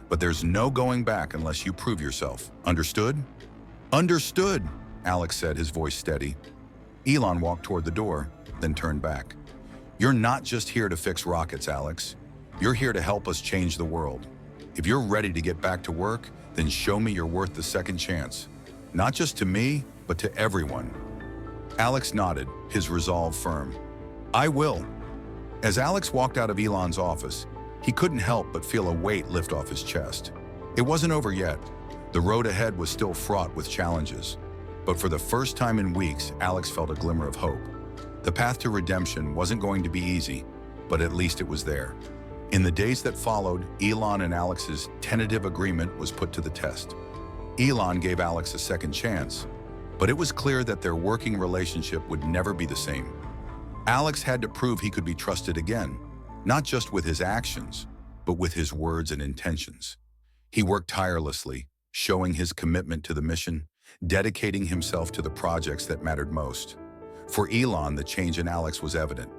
"But there's no going back unless you prove yourself. Understood?" "Understood," Alex said, his voice steady. Elon walked toward the door, then turned back. "You're not just here to fix rockets, Alex. You're here to help us change the world. If you're ready to get back to work, then show me you're worth the second chance. Not just to me, but to everyone." Alex nodded, his resolve firm. "I will." As Alex walked out of Elon's office, he couldn't help but feel a weight lift off his chest. It wasn't over yet. The road ahead was still fraught with challenges. But for the first time in weeks, Alex felt a glimmer of hope. The path to redemption wasn't going to be easy, but at least it was there. In the days that followed, Elon and Alex's tentative agreement was put to the test. Elon gave Alex a second chance, but it was clear that their working relationship would never be the same. Alex had to prove he could be trusted again, not just with his actions, but with his words and intentions. He worked tirelessly, showing his commitment to the mission, dedicating himself to the projects that mattered most. For Elon, the change in Alex was evident.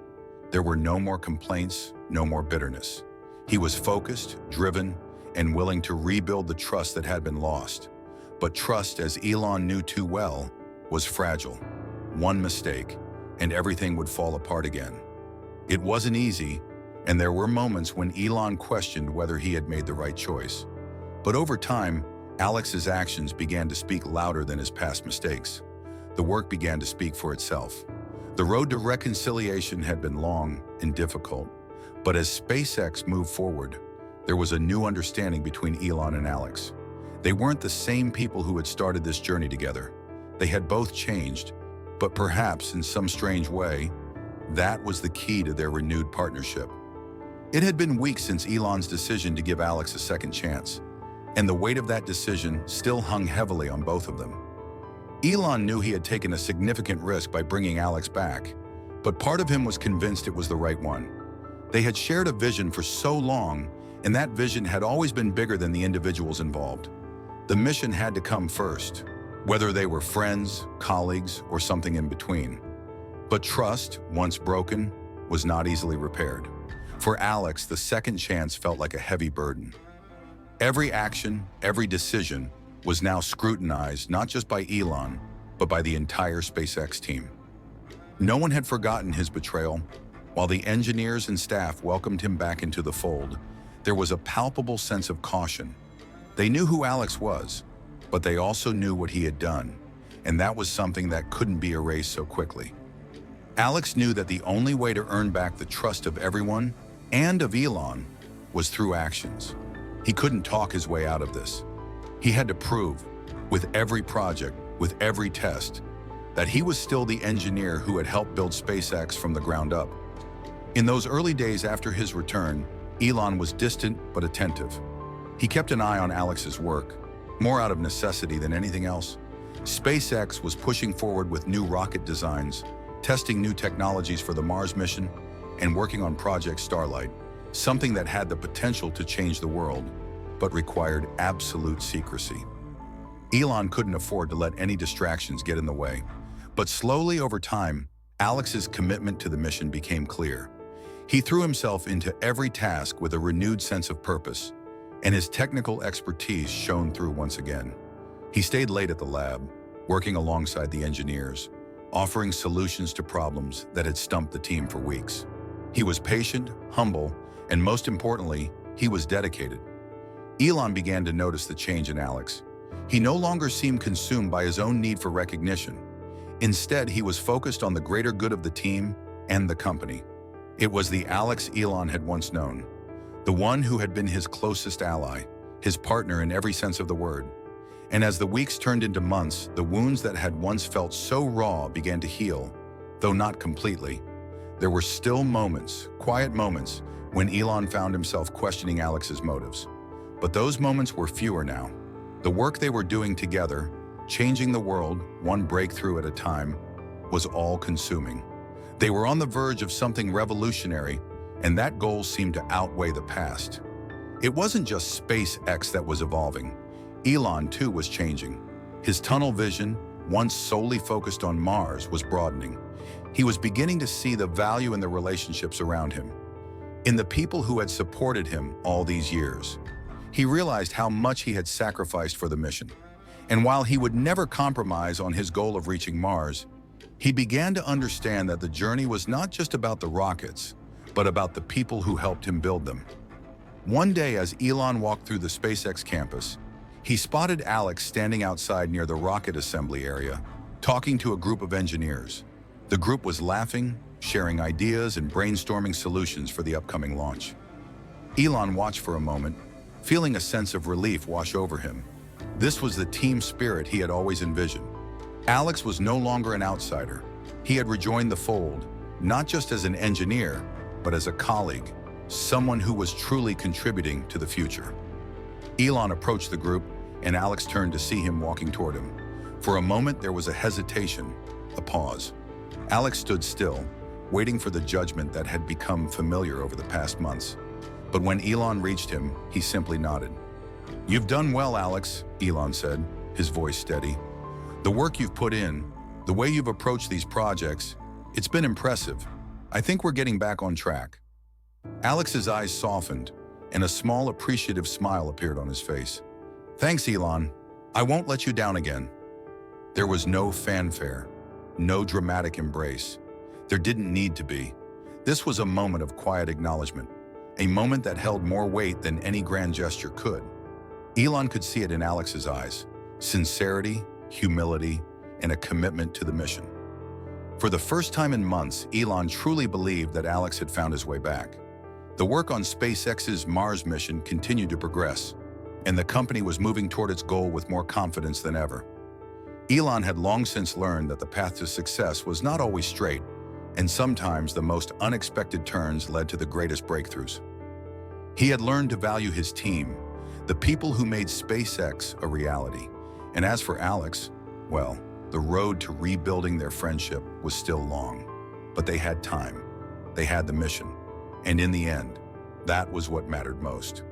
There were no more complaints, no more bitterness. He was focused, driven, and willing to rebuild the trust that had been lost. But trust, as Elon knew too well, was fragile. One mistake, and everything would fall apart again. It wasn't easy, and there were moments when Elon questioned whether he had made the right choice. But over time, Alex's actions began to speak louder than his past mistakes. The work began to speak for itself. The road to reconciliation had been long and difficult, but as SpaceX moved forward, there was a new understanding between Elon and Alex. They weren't the same people who had started this journey together. They had both changed, but perhaps in some strange way, that was the key to their renewed partnership. It had been weeks since Elon's decision to give Alex a second chance, and the weight of that decision still hung heavily on both of them. Elon knew he had taken a significant risk by bringing Alex back, but part of him was convinced it was the right one. They had shared a vision for so long, and that vision had always been bigger than the individuals involved. The mission had to come first. whether they were friends, colleagues, or something in between. But trust, once broken, was not easily repaired. For Alex, the second chance felt like a heavy burden. Every action, every decision was now scrutinized not just by Elon, but by the entire SpaceX team. No one had forgotten his betrayal. While the engineers and staff welcomed him back into the fold, there was a palpable sense of caution. They knew who Alex was, but they also knew what he had done, and that was something that couldn't be erased so quickly. Alex knew that the only way to earn back the trust of everyone, and of Elon, was through actions. He couldn't talk his way out of this. He had to prove, with every project, with every test, that he was still the engineer who had helped build SpaceX from the ground up. In those early days after his return, Elon was distant but attentive. He kept an eye on Alex's work, more out of necessity than anything else. SpaceX was pushing forward with new rocket designs, testing new technologies for the Mars mission, and working on Project Starlight, something that had the potential to change the world, but required absolute secrecy. Elon couldn't afford to let any distractions get in the way, but slowly over time, Alex's commitment to the mission became clear. He threw himself into every task with a renewed sense of purpose, and his technical expertise shone through once again. He stayed late at the lab, working alongside the engineers, offering solutions to problems that had stumped the team for weeks. He was patient, humble, and most importantly, he was dedicated. Elon began to notice the change in Alex. He no longer seemed consumed by his own need for recognition. Instead, he was focused on the greater good of the team and the company. It was the Alex Elon had once known, the one who had been his closest ally, his partner in every sense of the word. And as the weeks turned into months, the wounds that had once felt so raw began to heal, though not completely. There were still moments, quiet moments, when Elon found himself questioning Alex's motives. But those moments were fewer now. The work they were doing together, changing the world, one breakthrough at a time, was all-consuming. They were on the verge of something revolutionary, and that goal seemed to outweigh the past. It wasn't just SpaceX that was evolving. Elon, too, was changing. His tunnel vision, once solely focused on Mars, was broadening. He was beginning to see the value in the relationships around him, in the people who had supported him all these years. He realized how much he had sacrificed for the mission. And while he would never compromise on his goal of reaching Mars, he began to understand that the journey was not just about the rockets, but about the people who helped him build them. One day, as Elon walked through the SpaceX campus, he spotted Alex standing outside near the rocket assembly area, talking to a group of engineers. The group was laughing, sharing ideas, and brainstorming solutions for the upcoming launch. Elon watched for a moment, feeling a sense of relief wash over him. This was the team spirit he had always envisioned. Alex was no longer an outsider. He had rejoined the fold, not just as an engineer, but as a colleague, someone who was truly contributing to the future. Elon approached the group, and Alex turned to see him walking toward him. For a moment, there was a hesitation, a pause. Alex stood still, waiting for the judgment that had become familiar over the past months. But when Elon reached him, he simply nodded. "You've done well, Alex," Elon said, his voice steady. "The work you've put in, the way you've approached these projects, it's been impressive. I think we're getting back on track." Alex's eyes softened, and a small appreciative smile appeared on his face. "Thanks, Elon. I won't let you down again." There was no fanfare, no dramatic embrace. There didn't need to be. This was a moment of quiet acknowledgement, a moment that held more weight than any grand gesture could. Elon could see it in Alex's eyes: sincerity, humility, and a commitment to the mission. For the first time in months, Elon truly believed that Alex had found his way back. The work on SpaceX's Mars mission continued to progress, and the company was moving toward its goal with more confidence than ever. Elon had long since learned that the path to success was not always straight, and sometimes the most unexpected turns led to the greatest breakthroughs. He had learned to value his team, the people who made SpaceX a reality. And as for Alex, well, the road to rebuilding their friendship was still long. But they had time. They had the mission. And in the end, that was what mattered most.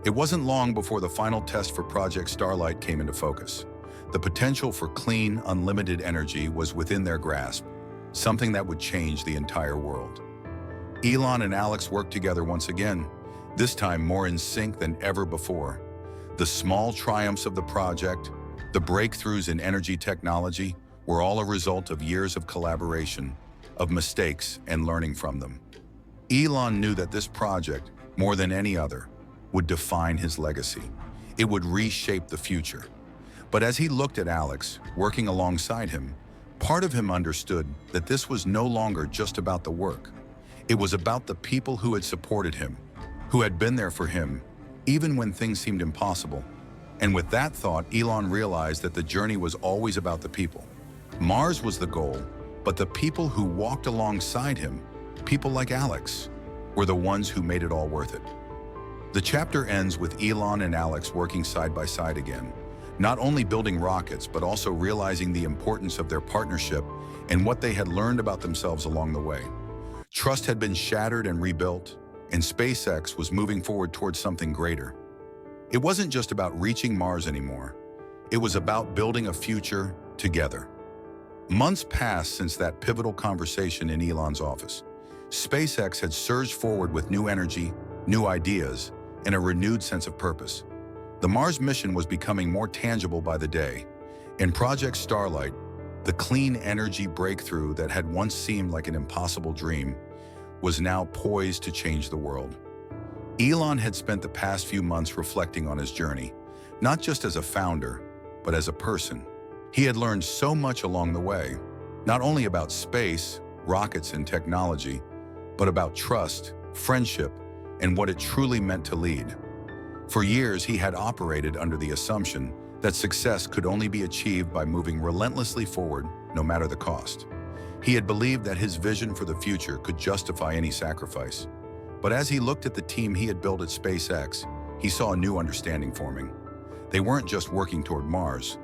It wasn't long before the final test for Project Starlight came into focus. The potential for clean, unlimited energy was within their grasp, something that would change the entire world. Elon and Alex worked together once again, this time more in sync than ever before. The small triumphs of the project, the breakthroughs in energy technology, were all a result of years of collaboration, of mistakes, and learning from them. Elon knew that this project, more than any other, would define his legacy. It would reshape the future. But as he looked at Alex, working alongside him, part of him understood that this was no longer just about the work. It was about the people who had supported him, who had been there for him, even when things seemed impossible. And with that thought, Elon realized that the journey was always about the people. Mars was the goal, but the people who walked alongside him, people like Alex, were the ones who made it all worth it. The chapter ends with Elon and Alex working side by side again, not only building rockets, but also realizing the importance of their partnership and what they had learned about themselves along the way. Trust had been shattered and rebuilt, and SpaceX was moving forward towards something greater. It wasn't just about reaching Mars anymore. It was about building a future together. Months passed since that pivotal conversation in Elon's office. SpaceX had surged forward with new energy, new ideas, and a renewed sense of purpose. The Mars mission was becoming more tangible by the day. In Project Starlight, the clean energy breakthrough that had once seemed like an impossible dream was now poised to change the world. Elon had spent the past few months reflecting on his journey, not just as a founder, but as a person. He had learned so much along the way, not only about space, rockets, and technology, but about trust, friendship, and what it truly meant to lead. For years, he had operated under the assumption that success could only be achieved by moving relentlessly forward, no matter the cost. He had believed that his vision for the future could justify any sacrifice. But as he looked at the team he had built at SpaceX, he saw a new understanding forming. They weren't just working toward Mars.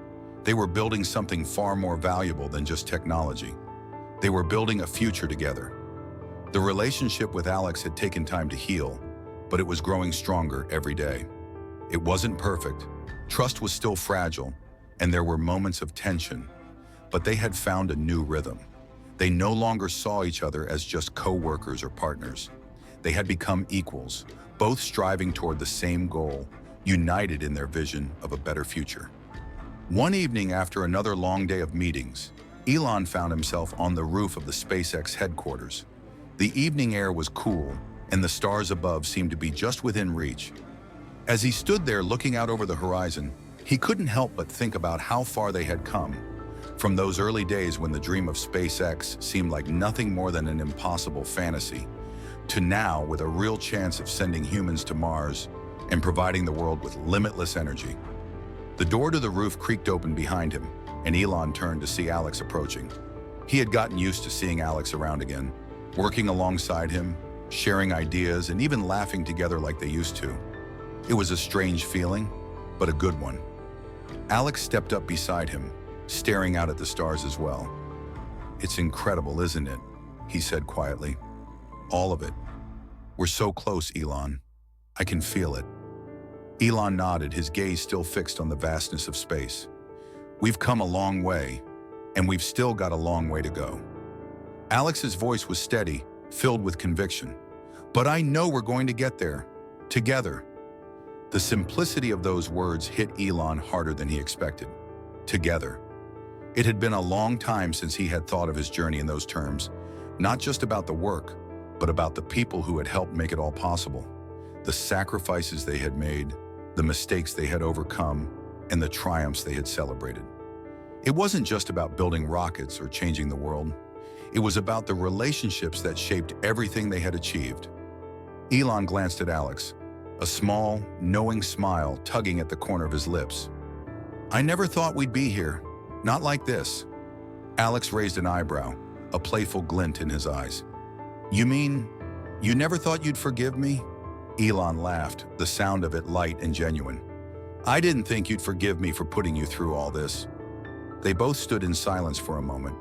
They were building something far more valuable than just technology. They were building a future together. The relationship with Alex had taken time to heal, but it was growing stronger every day. It wasn't perfect. Trust was still fragile, and there were moments of tension. But they had found a new rhythm. They no longer saw each other as just co-workers or partners. They had become equals, both striving toward the same goal, united in their vision of a better future. One evening after another long day of meetings, Elon found himself on the roof of the SpaceX headquarters. The evening air was cool, and the stars above seemed to be just within reach. As he stood there looking out over the horizon, he couldn't help but think about how far they had come. From those early days when the dream of SpaceX seemed like nothing more than an impossible fantasy, to now with a real chance of sending humans to Mars and providing the world with limitless energy. The door to the roof creaked open behind him, and Elon turned to see Alex approaching. He had gotten used to seeing Alex around again, working alongside him, sharing ideas, and even laughing together like they used to. It was a strange feeling, but a good one. Alex stepped up beside him, staring out at the stars as well. "It's incredible, isn't it?" he said quietly. "All of it. We're so close, Elon. I can feel it." Elon nodded, his gaze still fixed on the vastness of space. "We've come a long way, and we've still got a long way to go." Alex's voice was steady, filled with conviction. "But I know we're going to get there, together." The simplicity of those words hit Elon harder than he expected. Together. It had been a long time since he had thought of his journey in those terms, not just about the work, but about the people who had helped make it all possible. The sacrifices they had made, the mistakes they had overcome, and the triumphs they had celebrated. It wasn't just about building rockets or changing the world. It was about the relationships that shaped everything they had achieved. Elon glanced at Alex, a small, knowing smile tugging at the corner of his lips. "I never thought we'd be here. Not like this." Alex raised an eyebrow, a playful glint in his eyes. "You mean, you never thought you'd forgive me?" Elon laughed, the sound of it light and genuine. "I didn't think you'd forgive me for putting you through all this." They both stood in silence for a moment,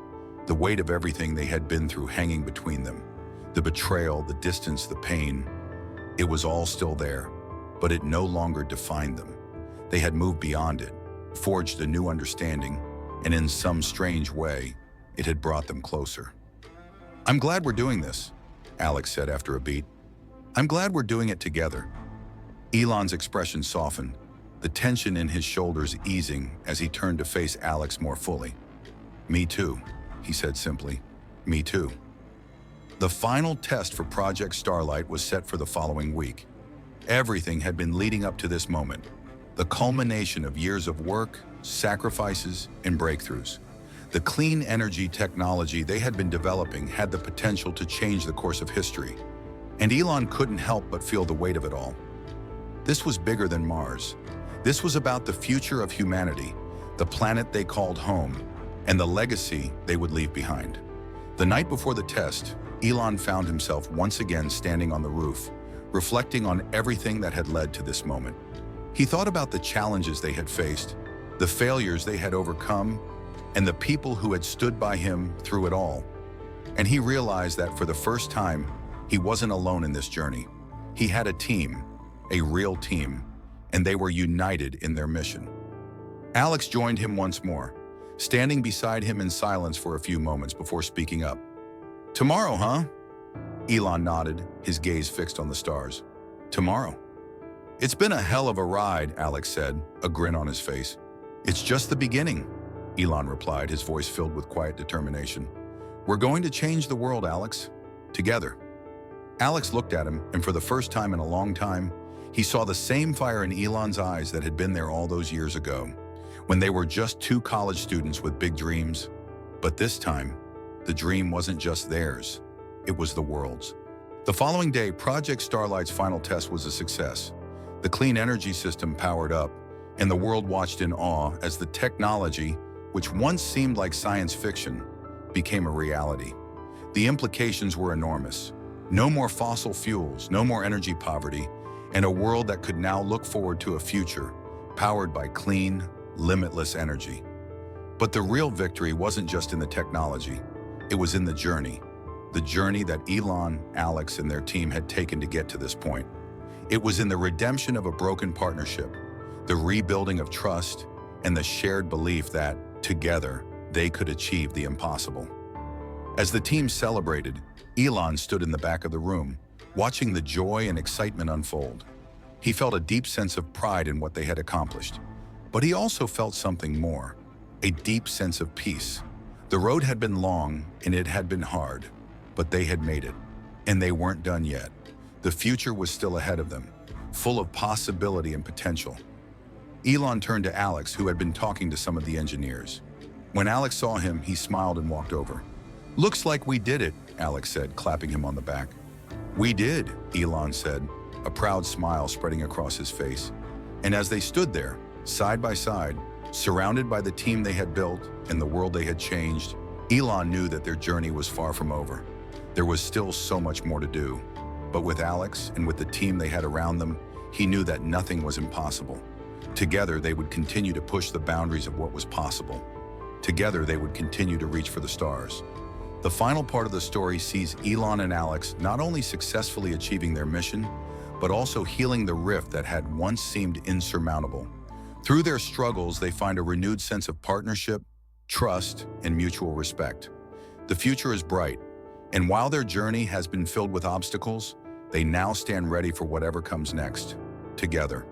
the weight of everything they had been through hanging between them. The betrayal, the distance, the pain. It was all still there, but it no longer defined them. They had moved beyond it, forged a new understanding, and in some strange way, it had brought them closer. "I'm glad we're doing this," Alex said after a beat. "I'm glad we're doing it together." Elon's expression softened, the tension in his shoulders easing as he turned to face Alex more fully. "Me too," he said simply. "Me too." The final test for Project Starlight was set for the following week. Everything had been leading up to this moment, the culmination of years of work, sacrifices, and breakthroughs. The clean energy technology they had been developing had the potential to change the course of history, and Elon couldn't help but feel the weight of it all. This was bigger than Mars. This was about the future of humanity, the planet they called home, and the legacy they would leave behind. The night before the test, Elon found himself once again standing on the roof, reflecting on everything that had led to this moment. He thought about the challenges they had faced, the failures they had overcome, and the people who had stood by him through it all. And he realized that for the first time, he wasn't alone in this journey. He had a team, a real team, and they were united in their mission. Alex joined him once more, standing beside him in silence for a few moments before speaking up. "Tomorrow, huh?" Elon nodded, his gaze fixed on the stars. "Tomorrow." "It's been a hell of a ride," Alex said, a grin on his face. "It's just the beginning," Elon replied, his voice filled with quiet determination. "We're going to change the world, Alex. Together." Alex looked at him, and for the first time in a long time, he saw the same fire in Elon's eyes that had been there all those years ago, when they were just two college students with big dreams. But this time, the dream wasn't just theirs, it was the world's. The following day, Project Starlight's final test was a success. The clean energy system powered up, and the world watched in awe as the technology, which once seemed like science fiction, became a reality. The implications were enormous. No more fossil fuels, no more energy poverty, and a world that could now look forward to a future powered by clean, limitless energy. But the real victory wasn't just in the technology. It was in the journey that Elon, Alex, and their team had taken to get to this point. It was in the redemption of a broken partnership, the rebuilding of trust, and the shared belief that, together, they could achieve the impossible. As the team celebrated, Elon stood in the back of the room, watching the joy and excitement unfold. He felt a deep sense of pride in what they had accomplished, but he also felt something more, a deep sense of peace. The road had been long and it had been hard, but they had made it, and they weren't done yet. The future was still ahead of them, full of possibility and potential. Elon turned to Alex, who had been talking to some of the engineers. When Alex saw him, he smiled and walked over. "Looks like we did it," Alex said, clapping him on the back. "We did," Elon said, a proud smile spreading across his face. And as they stood there, side by side, surrounded by the team they had built and the world they had changed, Elon knew that their journey was far from over. There was still so much more to do. But with Alex and with the team they had around them, he knew that nothing was impossible. Together, they would continue to push the boundaries of what was possible. Together, they would continue to reach for the stars. The final part of the story sees Elon and Alex not only successfully achieving their mission, but also healing the rift that had once seemed insurmountable. Through their struggles, they find a renewed sense of partnership, trust, and mutual respect. The future is bright, and while their journey has been filled with obstacles, they now stand ready for whatever comes next, together.